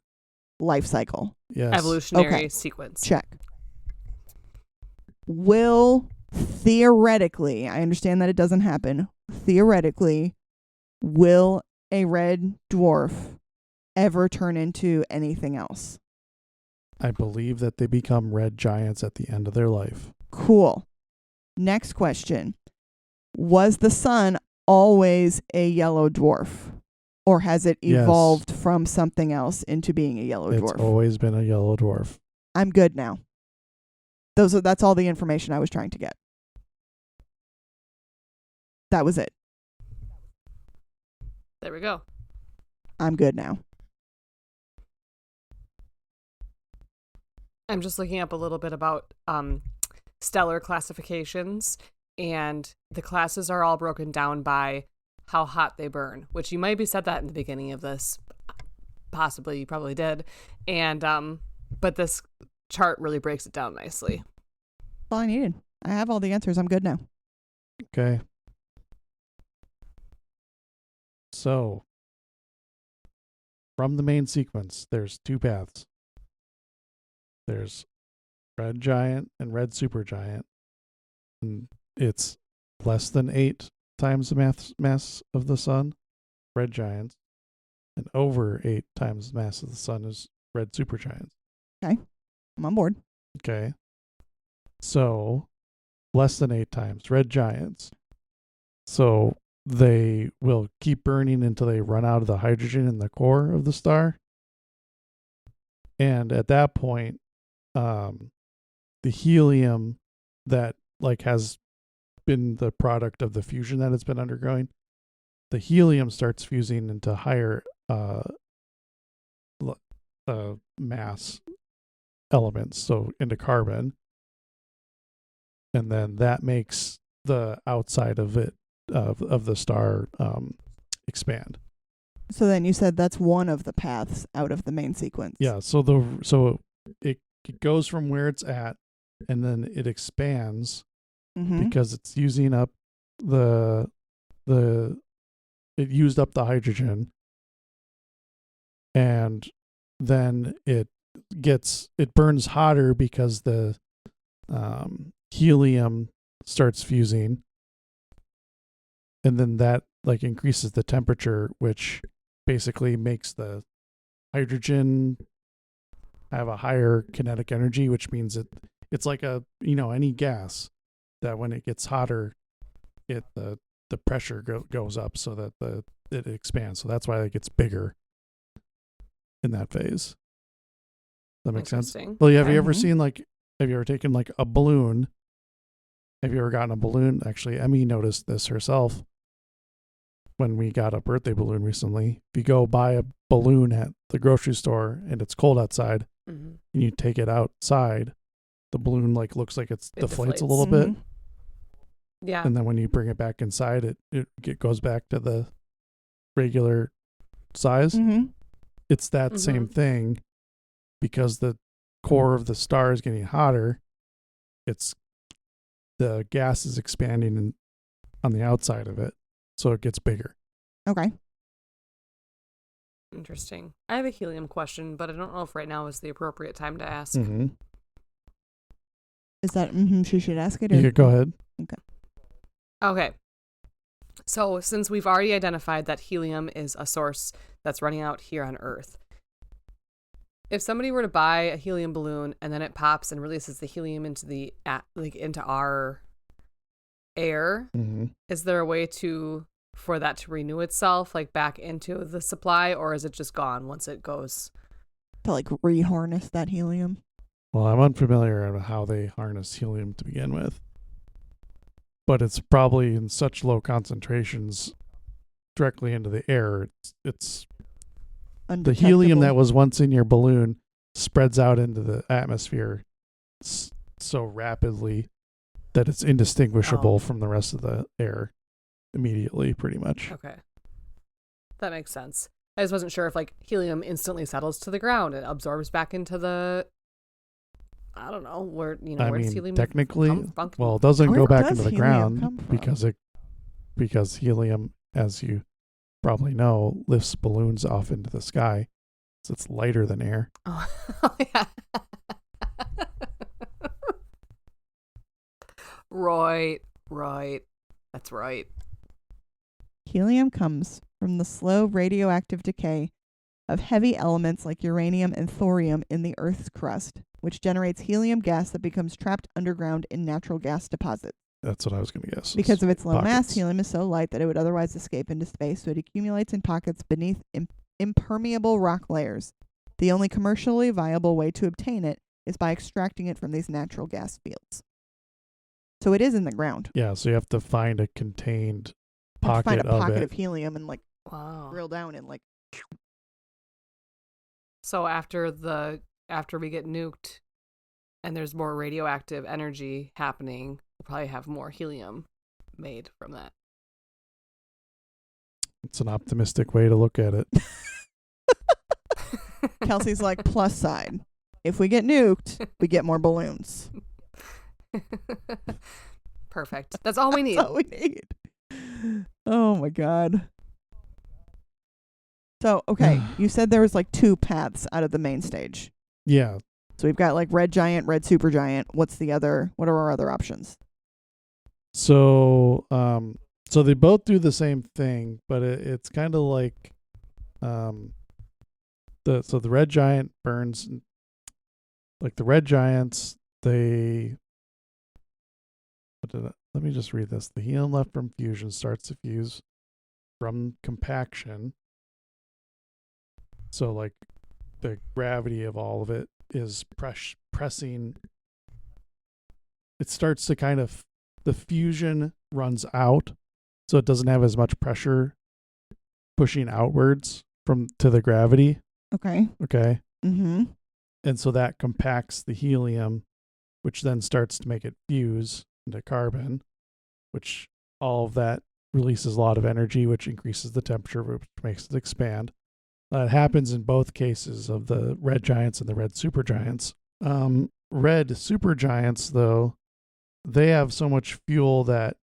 life cycle. Yes. Evolutionary sequence. Check. Will theoretically, I understand that it doesn't happen, theoretically, will a red dwarf ever turn into anything else? I believe that they become red giants at the end of their life. Cool. Next question. Was the sun always a yellow dwarf? Or has it evolved from something else into being a yellow dwarf? It's always been a yellow dwarf. I'm good now. That's all the information I was trying to get. That was it. There we go. I'm good now. I'm just looking up a little bit about stellar classifications, and the classes are all broken down by how hot they burn, which you might be said that in the beginning of this. Possibly, you probably did. And but this chart really breaks it down nicely. That's all I needed. I have all the answers. I'm good now. Okay. So, from the main sequence, there's 2 paths. There's red giant and red supergiant. And it's less than 8 times the mass of the sun, red giants, and over 8 times the mass of the sun is red supergiants. Okay. I'm on board. Okay. So, less than 8 times red giants. So, they will keep burning until they run out of the hydrogen in the core of the star. And at that point, the helium that has been the product of the fusion that it's been undergoing, the helium starts fusing into higher mass elements, so into carbon, and then that makes the outside of it of the star expand. So then you said that's one of the paths out of the main sequence. Yeah, so it goes from where it's at, and then it expands because it's using up it used up the hydrogen, and then it burns hotter because the helium starts fusing, and then that like increases the temperature, which basically makes the hydrogen have a higher kinetic energy, which means it's like any gas that when it gets hotter, the pressure goes up so that it expands. So that's why it gets bigger in that phase. That makes sense. Well, have you ever seen have you ever taken like a balloon? Have you ever gotten a balloon? Actually, Emmy noticed this herself when we got a birthday balloon recently. If you go buy a balloon at the grocery store and it's cold outside, and you take it outside, the balloon looks like it deflates a little bit. Yeah. And then when you bring it back inside, it goes back to the regular size. It's that same thing, because the core of the star is getting hotter. The gas is expanding on the outside of it, so it gets bigger. Okay. Interesting. I have a helium question, but I don't know if right now is the appropriate time to ask. Is that she should ask it? Or? You go ahead. Okay. So since we've already identified that helium is a source that's running out here on Earth, if somebody were to buy a helium balloon and then it pops and releases the helium into into our air, is there a way for that to renew itself, back into the supply, or is it just gone once it goes? To reharness that helium? Well, I'm unfamiliar with how they harness helium to begin with, but it's probably in such low concentrations directly into the air. It's the helium that was once in your balloon spreads out into the atmosphere so rapidly that it's indistinguishable from the rest of the air immediately, pretty much. Okay. That makes sense. I just wasn't sure if helium instantly settles to the ground and absorbs back into the, I don't know, where does helium technically, come well, it doesn't go back into the ground because helium, as you probably know, lifts balloons off into the sky, so it's lighter than air. Oh, yeah. Right. That's right. Helium comes from the slow radioactive decay of heavy elements like uranium and thorium in the Earth's crust, which generates helium gas that becomes trapped underground in natural gas deposits. That's what I was going to guess. Because of its low mass, Pockets. helium is so light that it would otherwise escape into space, so it accumulates in pockets beneath impermeable rock layers. The only commercially viable way to obtain it is by extracting it from these natural gas fields. So it is in the ground. Yeah, so you have to find a contained You have to pocket find a pocket of of helium and Wow. drill down and So after we get nuked and there's more radioactive energy happening, we'll probably have more helium made from that. It's an optimistic way to look at it. Kelsey's plus side. If we get nuked, we get more balloons. Perfect. That's all we need. That's all we need. Oh my God. So, okay, you said there was 2 paths out of the main stage. Yeah. So we've got red giant, red supergiant. What are our other options? So, so they both do the same thing, but it's kind of the red giant burns, the red giants, let me just read this. The helium left from fusion starts to fuse from compaction. So the gravity of all of it is pressing. It starts to the fusion runs out, so it doesn't have as much pressure pushing outwards to the gravity. Okay. Mm-hmm. And so that compacts the helium, which then starts to make it fuse into carbon, which all of that releases a lot of energy, which increases the temperature, which makes it expand. That happens in both cases of the red giants and the red supergiants. Red supergiants, though, they have so much fuel that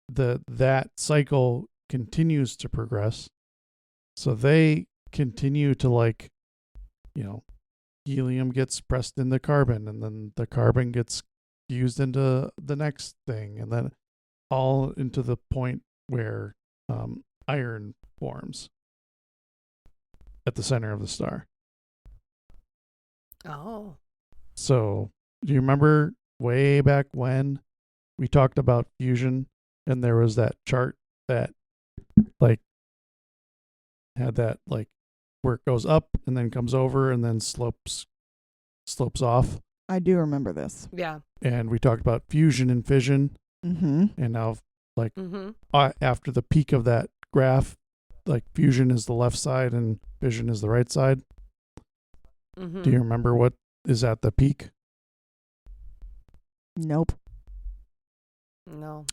that cycle continues to progress. So they continue to, like, helium gets pressed into carbon, and then the carbon gets fused into the next thing, and then all into the point where iron forms at the center of the star. Oh. So, do you remember way back when we talked about fusion, and there was that chart that, like, had that, like, where it goes up and then comes over and then slopes off? I do remember this. Yeah. And we talked about fusion and fission, Mm-hmm. and now, like, Mm-hmm. After the peak of that graph, like, fusion is the left side and fission is the right side. Mm-hmm. Do you remember what is at the peak? Nope. No.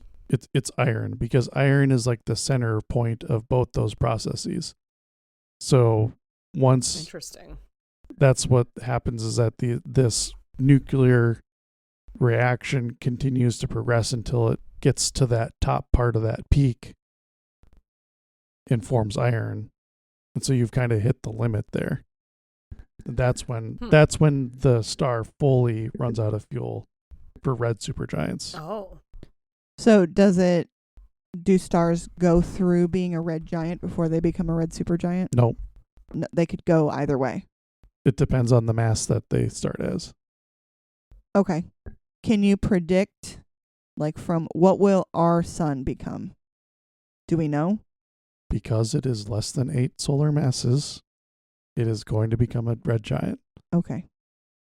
It's iron, because iron is like the center point of both those processes. So once Interesting. that's what happens, is that this nuclear reaction continues to progress until it gets to that top part of that peak and forms iron. And so you've kind of hit the limit there. That's when the star fully runs out of fuel for red supergiants. Oh. So do stars go through being a red giant before they become a red supergiant? Nope. No, they could go either way. It depends on the mass that they start as. Okay. Can you predict, like, from what will our sun become? Do we know? Because it is less than 8 solar masses, it is going to become a red giant. Okay.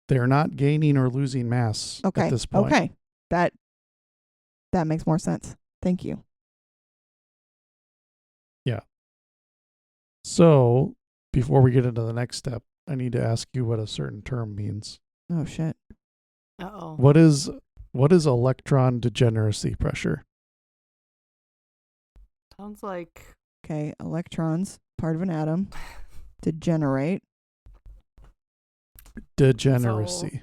They're not gaining or losing mass Okay. at this point. Okay. That makes more sense. Thank you. Yeah. So, before we get into the next step, I need to ask you what a certain term means. Oh shit. Uh-oh. What is electron degeneracy pressure? Sounds like Okay, electrons, part of an atom, degenerate. Degeneracy.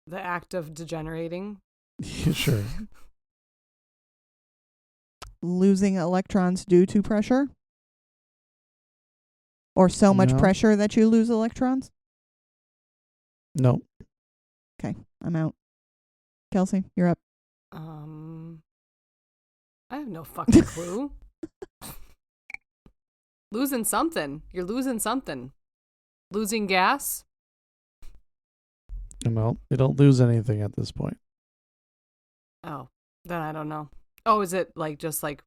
the act of degenerating. Sure. Losing electrons due to pressure? Or so much No. pressure that you lose electrons? No. I'm out. Kelsey, you're up. I have no fucking clue. Losing something. You're losing something. Losing gas? No, they don't lose anything at this point. Oh, then I don't know. Oh, is it like just like,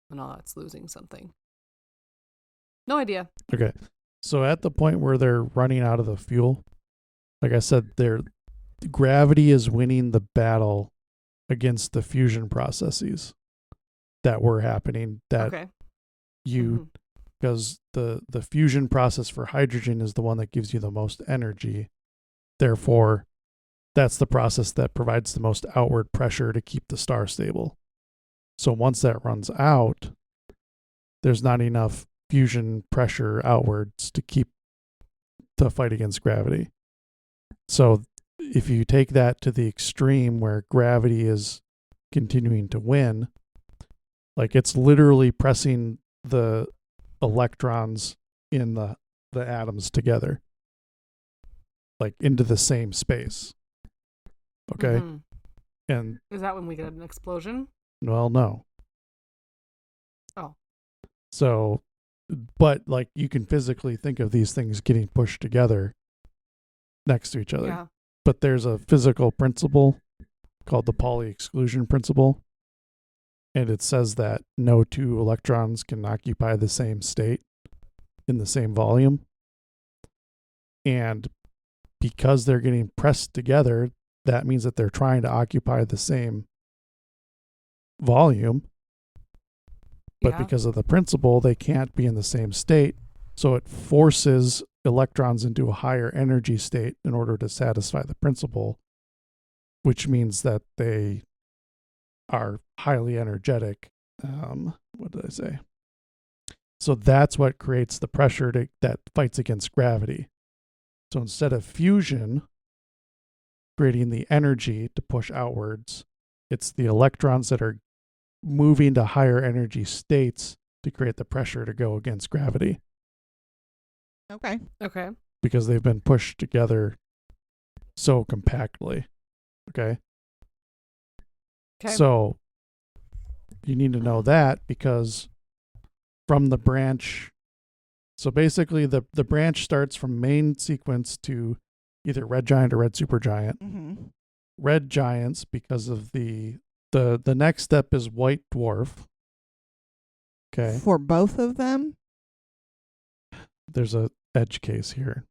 no, that's losing something. No idea. Okay. So at the point where they're running out of the fuel, like I said, gravity is winning the battle against the fusion processes that were happening. That Okay. you, because the fusion process for hydrogen is the one that gives you the most energy. Therefore, that's the process that provides the most outward pressure to keep the star stable. So once that runs out, there's not enough fusion pressure outwards to fight against gravity. So if you take that to the extreme where gravity is continuing to win, like it's literally pressing the electrons in the atoms together, like into the same space. Okay. Mhm. And Is that when we get an explosion? well, no. Oh. So, but like you can physically think of these things getting pushed together next to each other. Yeah. But there's a physical principle called the Pauli exclusion principle. And it says that no two electrons can occupy the same state in the same volume. And because they're getting pressed together, that means that they're trying to occupy the same volume. But Yeah. because of the principle, they can't be in the same state. So it forces electrons into a higher energy state in order to satisfy the principle, which means that they are highly energetic. what did I say? So that's what creates the pressure that fights against gravity. So instead of fusion creating the energy to push outwards, it's the electrons that are moving to higher energy states to create the pressure to go against gravity. Okay. Okay. Because they've been pushed together so compactly. Okay. Okay. So you need to know that because from the branch, so basically the branch starts from main sequence to either red giant or red supergiant. Mm-hmm. Red giants, because of the next step is white dwarf. Okay. For both of them? There's a edge case here,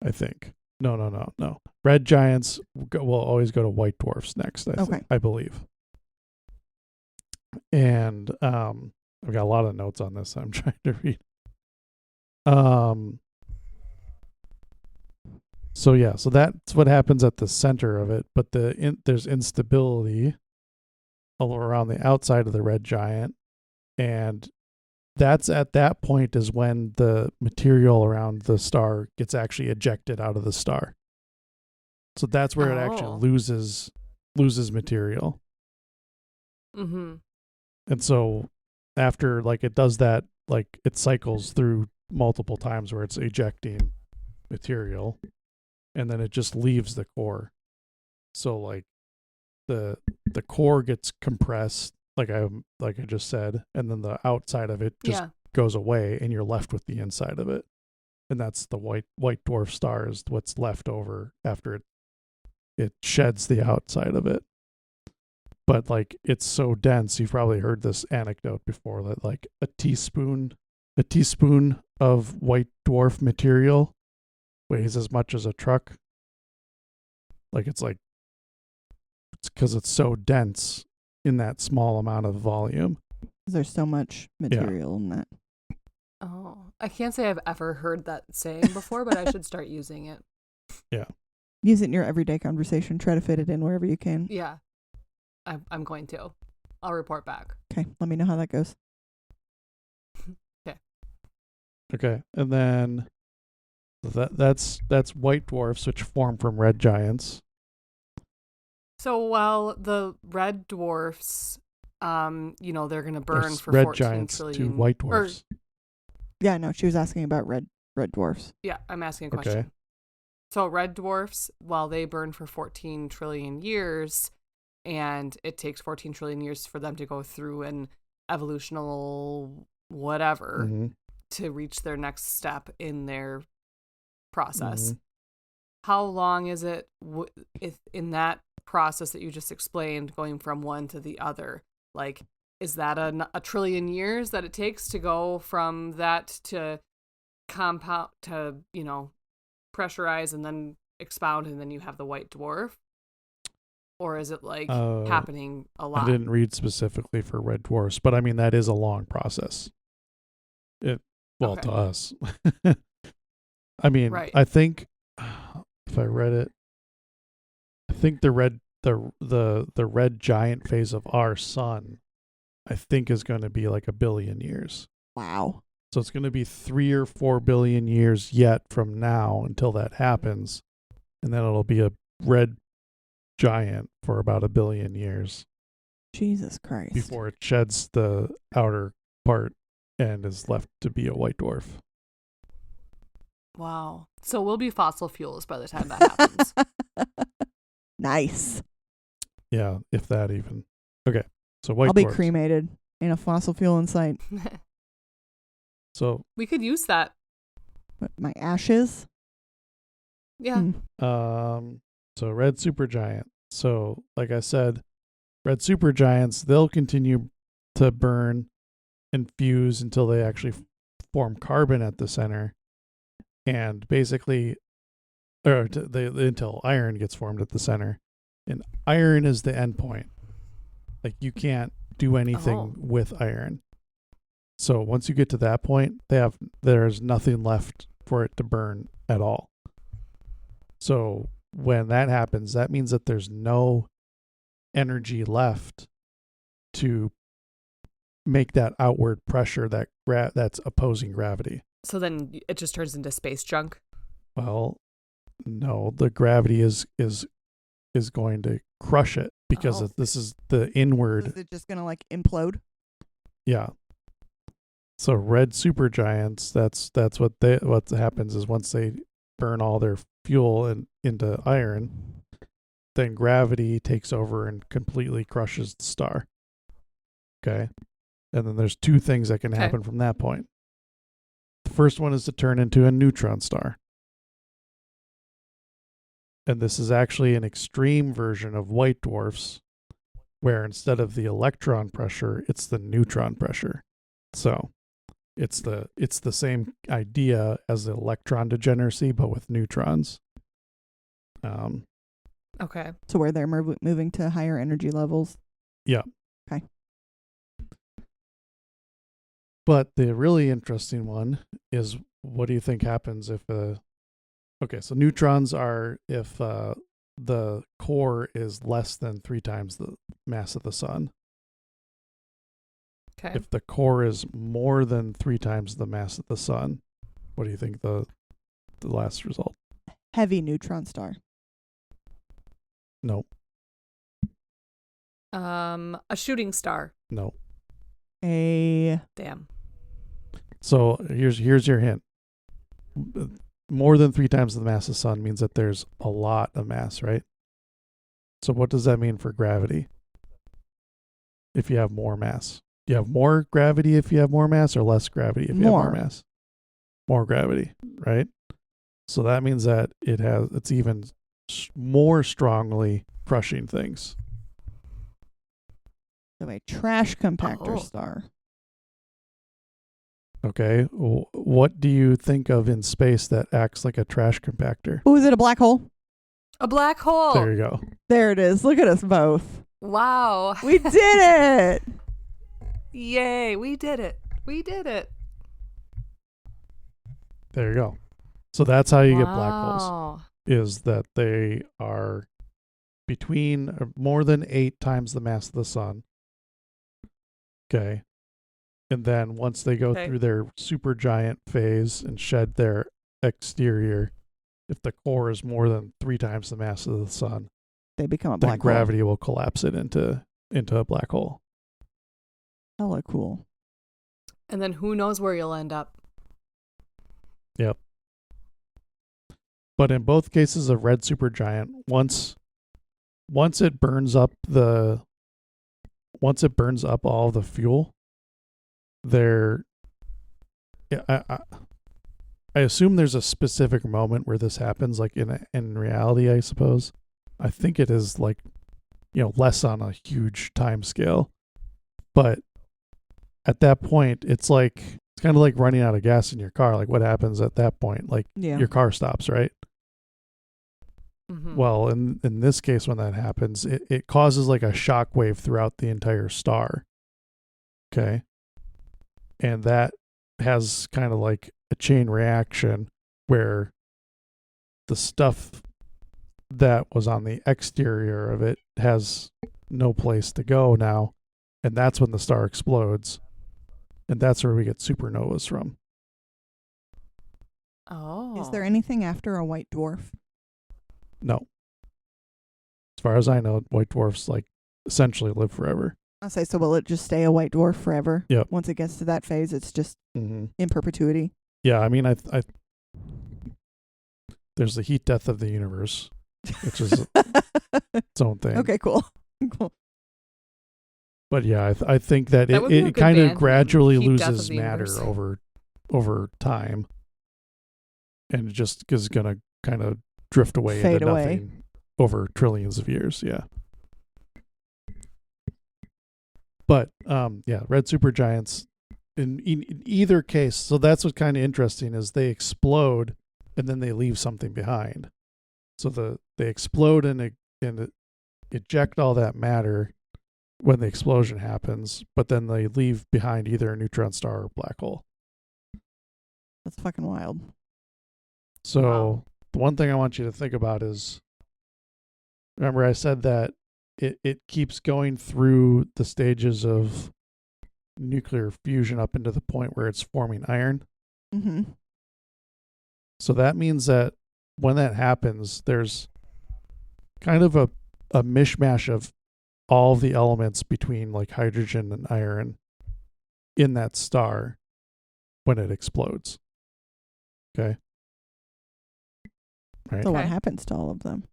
I think. No. Red giants will always go to white dwarfs next, I believe. And I've got a lot of notes on this I'm trying to read. So that's what happens at the center of it, but there's instability all around the outside of the red giant, and that's at that point is when the material around the star gets actually ejected out of the star. So that's where it actually loses material. Mm-hmm. And so after it does that, it cycles through multiple times where it's ejecting material, and then it just leaves the core. So the core gets compressed, like I just said, and then the outside of it just goes away, and you're left with the inside of it, and that's the white dwarf star is what's left over after it sheds the outside of it. But it's so dense, you've probably heard this anecdote before that a teaspoon of white dwarf material weighs as much as a truck. It's because it's so dense in that small amount of volume. There's so much material in that. Oh, I can't say I've ever heard that saying before, but I should start using it. Yeah. Use it in your everyday conversation. Try to fit it in wherever you can. Yeah. I'm going to. I'll report back. Okay. Let me know how that goes. Okay. And then that's white dwarfs, which form from red giants. So while the red dwarfs, they're going to burn There's for red 14 giants trillion. to white dwarfs. Yeah, no, she was asking about red dwarfs. Yeah, I'm asking a question. Okay. So red dwarfs, while they burn for 14 trillion years, and it takes 14 trillion years for them to go through an evolutional whatever to reach their next step in their process. Mm-hmm. How long is it if in that process that you just explained, going from one to the other? Is that a trillion years that it takes to go from that to compound to, pressurize and then expound and then you have the white dwarf? Or is it happening a lot? I didn't read specifically for red dwarfs, but I mean, that is a long process. To us. I mean, right. I think if I read it, I think the red giant phase of our sun, I think is going to be 1 billion years. Wow. So it's going to be 3 or 4 billion years yet from now until that happens. And then it'll be a red giant for about 1 billion years. Jesus Christ. Before it sheds the outer part and is left to be a white dwarf. Wow. So we'll be fossil fuels by the time that happens. Nice. Yeah, if that even. Okay. So white I'll be dwarfs. cremated in a fossil fuel in sight. So we could use that. What, my ashes? Yeah. So red supergiant. So like I said, red supergiants, they'll continue to burn and fuse until they actually form carbon at the center, and basically, until iron gets formed at the center, and iron is the end point. You can't do anything with iron. So once you get to that point, there's nothing left for it to burn at all. So when that happens, that means that there's no energy left to make that outward pressure that's opposing gravity. So then it just turns into space junk. Well, no, the gravity is going to crush it because this is the inward. Is it just gonna like implode? Yeah. So red supergiants, that's what happens is once they burn all their fuel into iron, then gravity takes over and completely crushes the star. Okay. And then there's two things that can happen from that point. The first one is to turn into a neutron star. And this is actually an extreme version of white dwarfs, where instead of the electron pressure, it's the neutron pressure. So it's the same idea as the electron degeneracy, but with neutrons. Okay. So where they're moving to higher energy levels. Yeah. Okay. But the really interesting one is, what do you think happens if okay, so neutrons are if the core is less than 3 times the mass of the sun. Okay. If the core is more than 3 times the mass of the sun, what do you think the last result? Heavy neutron star. No. A shooting star. No. Damn. So here's your hint. More than 3 times the mass of the sun means that there's a lot of mass, right? So what does that mean for gravity? If you have more mass. Do you have more gravity if you have more mass, or less gravity if you have more mass? More gravity, right? So that means that it's even more strongly crushing things. So a trash compactor star. Okay. What do you think of in space that acts like a trash compactor? Oh, is it a black hole? A black hole. There you go. There it is. Look at us both. Wow. We did it. Yay. We did it. We did it. There you go. So that's how you get black holes, is that they are between more than 8 times the mass of the sun. Okay. And then once they go through their supergiant phase and shed their exterior, if the core is more than 3 times the mass of the sun, they become a black hole. Then gravity will collapse it into a black hole. Hella cool. And then who knows where you'll end up. Yep. But in both cases of red supergiant, once it burns up all the fuel, I assume there's a specific moment where this happens, like in reality, I suppose. I think it is like, less on a huge time scale. But at that point, it's kind of like running out of gas in your car. Like, what happens at that point? Like, your car stops, right? Mm-hmm. Well, in this case, when that happens, it causes like a shock wave throughout the entire star. Okay. And that has kind of like a chain reaction where the stuff that was on the exterior of it has no place to go now. And that's when the star explodes. And that's where we get supernovas from. Oh. Is there anything after a white dwarf? No. As far as I know, white dwarfs essentially live forever. I'll say, so will it just stay a white dwarf forever? Yep. Once it gets to that phase, it's just Mm-hmm. in perpetuity. Yeah, I mean, I there's the heat death of the universe, which is its own thing. Okay, cool. Cool. But yeah, I think that That would be a it good kind of band gradually name, Heat Death loses of the matter Universe. over time, and it just is gonna kind of drift away Fade into away. nothing over trillions of years. Yeah. But red supergiants in either case. So that's what's kind of interesting is they explode and then they leave something behind. So they explode and eject all that matter when the explosion happens, but then they leave behind either a neutron star or a black hole. That's fucking wild. So Wow. the one thing I want you to think about is, remember I said that it keeps going through the stages of nuclear fusion up into the point where it's forming iron. Mm-hmm. So that means that when that happens, there's kind of a mishmash of all the elements between like hydrogen and iron in that star when it explodes. Okay. Right. So what Okay. happens to all of them?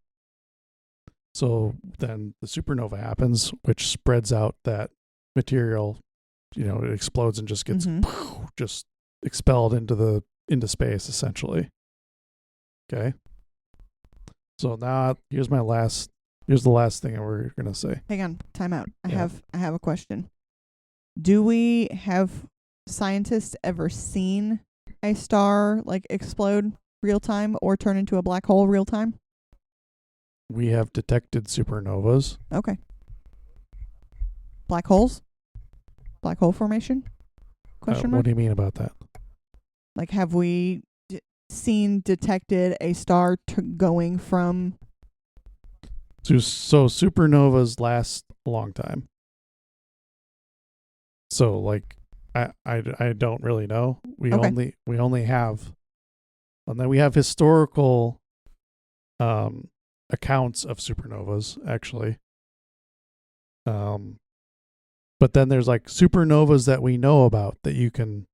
So then the supernova happens, which spreads out that material. It explodes and just gets just expelled into space essentially. Okay. So now here's the last thing that we're gonna say. Hang on, time out. I Yeah. have a question. Do we have scientists ever seen a star like explode real time or turn into a black hole real time? We have detected supernovas. Okay. Black holes? Black hole formation? Question mark? What do you mean about that? Like, have we detected a star going from... So supernovas last a long time. So like I don't really know. We Okay. only have, and then we have historical accounts of supernovas actually. But then there's like supernovas that we know about that you can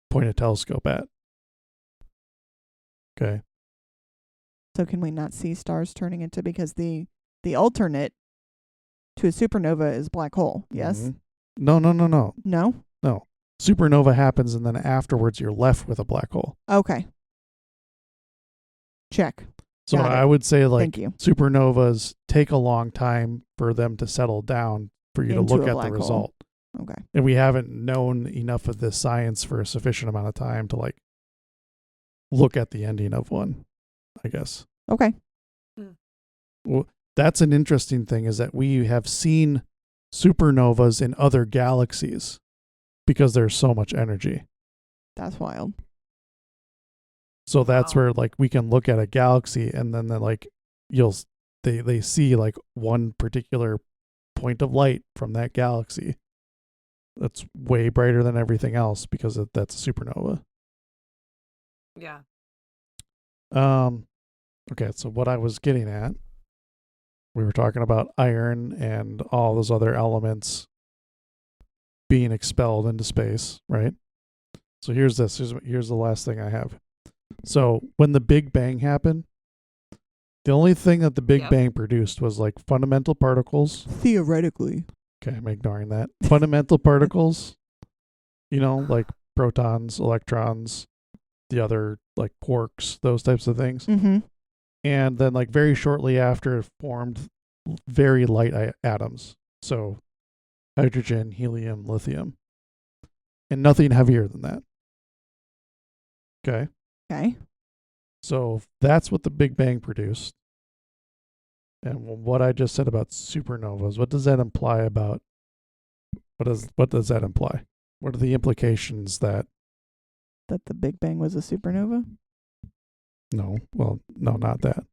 point a telescope at. Okay. So can we not see stars turning into... Because the alternate to a supernova is black hole, yes? Mhm. No. No? No. Supernova happens and then afterwards you're left with a black hole. Okay. Check. So Got it. I would say like Thank you. supernovas take a long time for them to settle down for you Into to look a at black the hole. result. Okay. And we haven't known enough of this science for a sufficient amount of time to like look at the ending of one, I guess. Okay. Well, that's an interesting thing is that we have seen supernovas in other galaxies because there's so much energy. That's wild. So that's Wow. where like we can look at a galaxy and then like they see like one particular point of light from that galaxy that's way brighter than everything else because that's a supernova. Yeah. Okay, so what I was getting at, we were talking about iron and all those other elements being expelled into space, right? So here's the last thing I have. So when the Big Bang happened, the only thing that the Big Bang produced was like fundamental particles. Theoretically. Okay, I'm ignoring that. Fundamental particles, like protons, electrons, the other like quarks, those types of things. Mm-hmm. And then like very shortly after it formed very light atoms. So hydrogen, helium, lithium. And nothing heavier than that. Okay. Okay. So that's what the Big Bang produced. And what I just said about supernovas, what does that imply about what does that imply? What are the implications that That the Big Bang was a supernova? no, not that.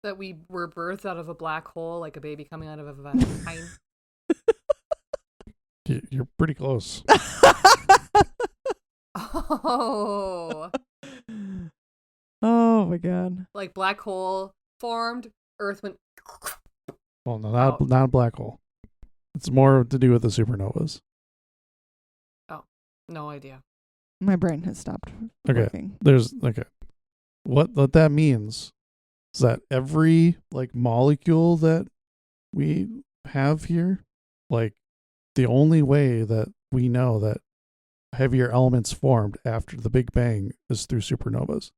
That we were birthed out of a black hole like a baby coming out of a vagina. You're pretty close. Oh. Oh my god. Like black hole formed, Earth went. Well, no, not a black hole. It's more to do with the supernovas. Oh, no idea. My brain has stopped working. What that means is that every like molecule that we have here, like the only way that we know that heavier elements formed after the Big Bang is through supernovas.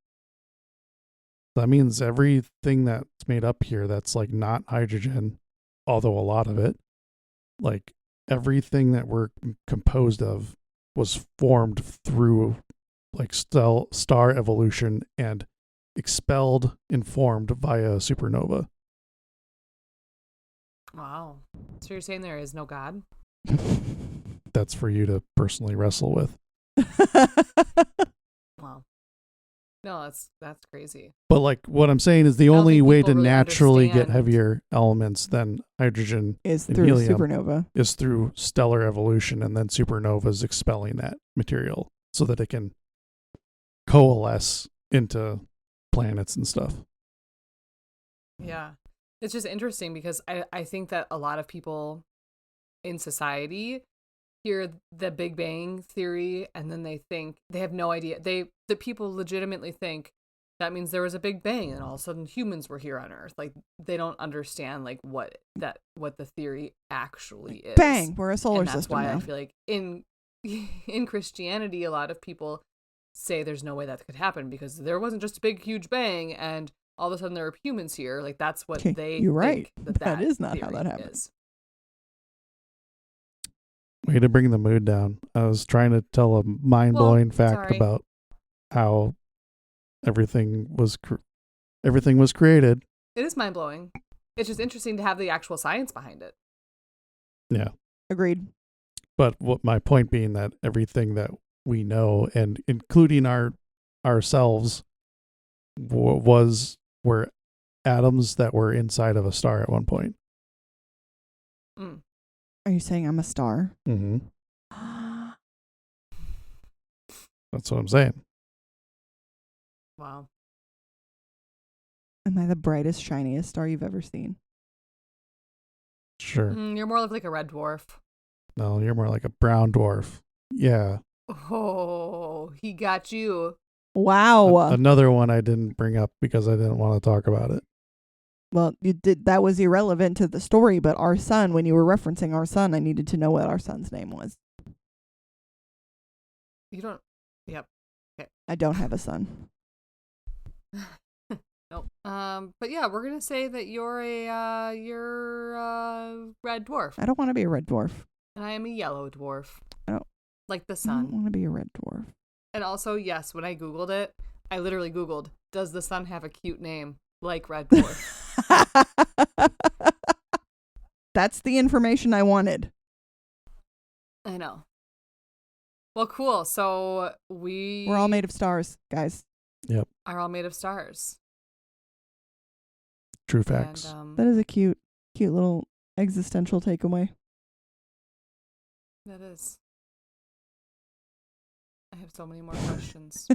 That means everything that's made up here that's like not hydrogen, although a lot of it, like everything that we're composed of was formed through like star evolution and expelled and formed via supernova. Wow. So you're saying there is no God? That's for you to personally wrestle with. Wow. No, that's crazy. But like what I'm saying is the I don't only think way people to really naturally get understand. heavier elements than hydrogen Is and through helium supernova. is through stellar evolution, and then supernovas expelling that material so that it can coalesce into planets and stuff. Yeah. It's just interesting because I think that a lot of people in society hear the Big Bang theory and then they think they have no idea. The people legitimately think that means there was a Big Bang and all of a sudden humans were here on Earth. Like they don't understand like what the theory actually is. Bang, we're a solar and that's system why now. I feel like in Christianity a lot of people say there's no way that could happen because there wasn't just a big huge bang and all of a sudden there are humans here. Like that's what Okay, they you're right. think That is not how theory that happens. is. Way to bring the mood down. I was trying to tell a mind-blowing fact sorry. about how everything was created. It is mind blowing. It's just interesting to have the actual science behind it. Yeah. Agreed. But what my point being that everything that we know, and including ourselves, were atoms that were inside of a star at one point. Mm. Are you saying I'm a star? Mm-hmm. That's what I'm saying. Wow. Am I the brightest, shiniest star you've ever seen? Sure. You're more like a red dwarf. No, you're more like a brown dwarf. Yeah. Oh, he got you. Wow. Another one I didn't bring up because I didn't want to talk about it. Well, you did. That was irrelevant to the story, but our son, when you were referencing our son, I needed to know what our son's name was. You don't. Yep. Okay. I don't have a son. Nope. But yeah, we're gonna say that you're a red dwarf, I don't want to be a red dwarf. and I am a yellow dwarf. I don't- Like the I don't sun. want to be a red dwarf. And also, yes, when I googled it, I literally googled, "Does the sun have a cute name like red dwarf?" That's the information I wanted. I know. Well, cool. So We're all made of stars, guys. are all made of stars. True facts. And, That is a cute little existential takeaway. that is. I have so many more questions,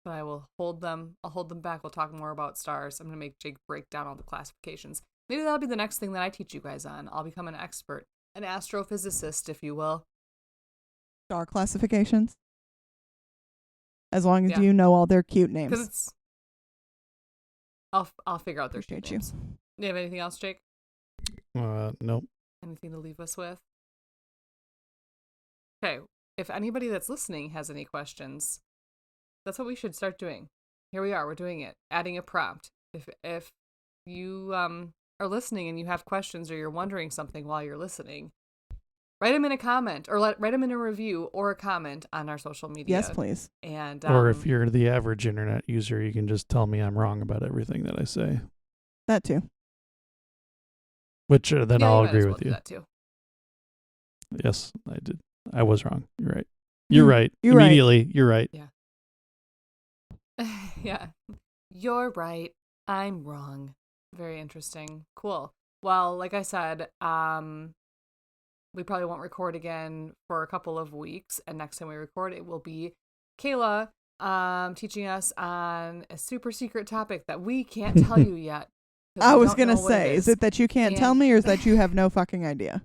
but I will hold them. I'll hold them back. We'll talk more about stars. I'm going to make Jake break down all the classifications. Maybe that'll be the next thing that I teach you guys on. I'll become an expert, an astrophysicist, if you will. Star classifications. As long as Yeah. you know all their cute Because names. it's. I'll figure out their cute Appreciate you. names. Do you have anything else, Jake? Nope. Anything to leave us with? Okay. If anybody that's listening has any questions, that's what we should start doing. Here we are. We're doing it. Adding a prompt. If you are listening and you have questions or you're wondering something while you're listening, write them in a comment or write them in a review or a comment on our social media. Yes, please. And Or if you're the average internet user, you can just tell me I'm wrong about everything that I say. That too. Which then yeah, I'll you might as agree well with do you. that too. Yes, I did. I was wrong. You're right. You're right. You're right. Immediately, you're right. Yeah. You're right. I'm wrong. Very interesting. Cool. Well, like I said, we probably won't record again for a couple of weeks. And next time we record, it will be Kayla teaching us on a super secret topic that we can't tell you yet. I was going to say, is it that you can't tell me or is that you have no fucking idea?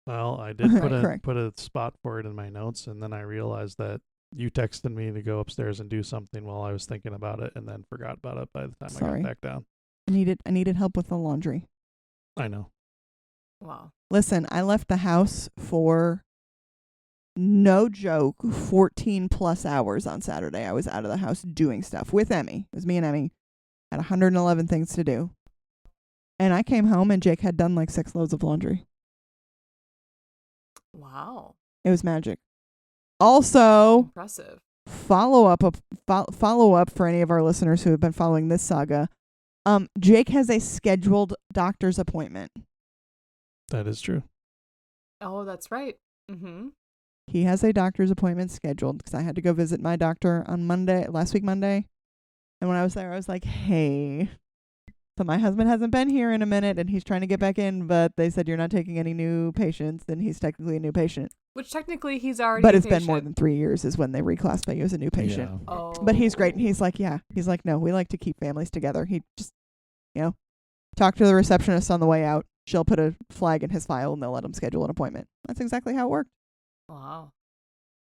Well, I did Correct. put a spot for it in my notes, and then I realized that you texted me to go upstairs and do something while I was thinking about it, and then forgot about it by the time I got back down. I needed help with the laundry. I know. Wow. Listen, I left the house for, no joke, 14 plus hours on Saturday. I was out of the house doing stuff with Emmy. It was me and Emmy. Had 111 things to do. And I came home and Jake had done like 6 loads of laundry. Wow. It was magic. Also, Impressive. follow up for any of our listeners who have been following this saga. Jake has a scheduled doctor's appointment. That is true. Oh, that's right. Mm-hmm. He has a doctor's appointment scheduled because I had to go visit my doctor on last week Monday. And when I was there, I was like, hey, so my husband hasn't been here in a minute and he's trying to get back in, but they said you're not taking any new patients, then he's technically a new patient. Which technically he's already But a it's been patient. more than 3 years is when they reclassify you as a new patient. Yeah. Oh. But he's great. And he's like, yeah. He's like, no, we like to keep families together. He just, talk to the receptionist on the way out. She'll put a flag in his file and they'll let him schedule an appointment. That's exactly how it worked. Wow.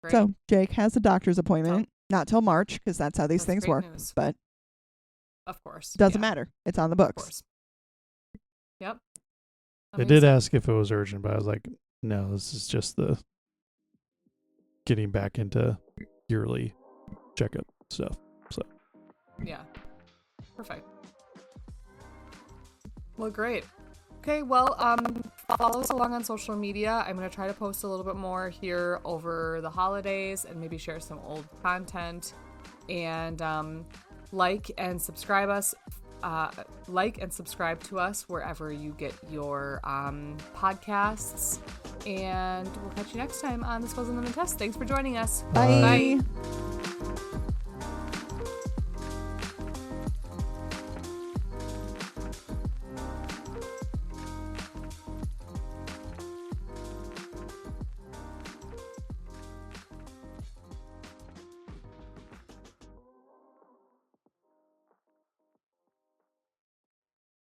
Great. So Jake has a doctor's appointment, not till March because that's how these That's things great work. news. But Of course. doesn't yeah, matter. It's on the Of books. course. Yep. They did ask if it was urgent, but I was like, no, this is just the getting back into yearly checkup stuff. So Yeah. Perfect. Well, great. Okay, well, follow us along on social media. I'm going to try to post a little bit more here over the holidays and maybe share some old content. And like and subscribe to us wherever you get your podcasts. And we'll catch you next time on This Wasn't the Test. Thanks for joining us. Bye. Bye.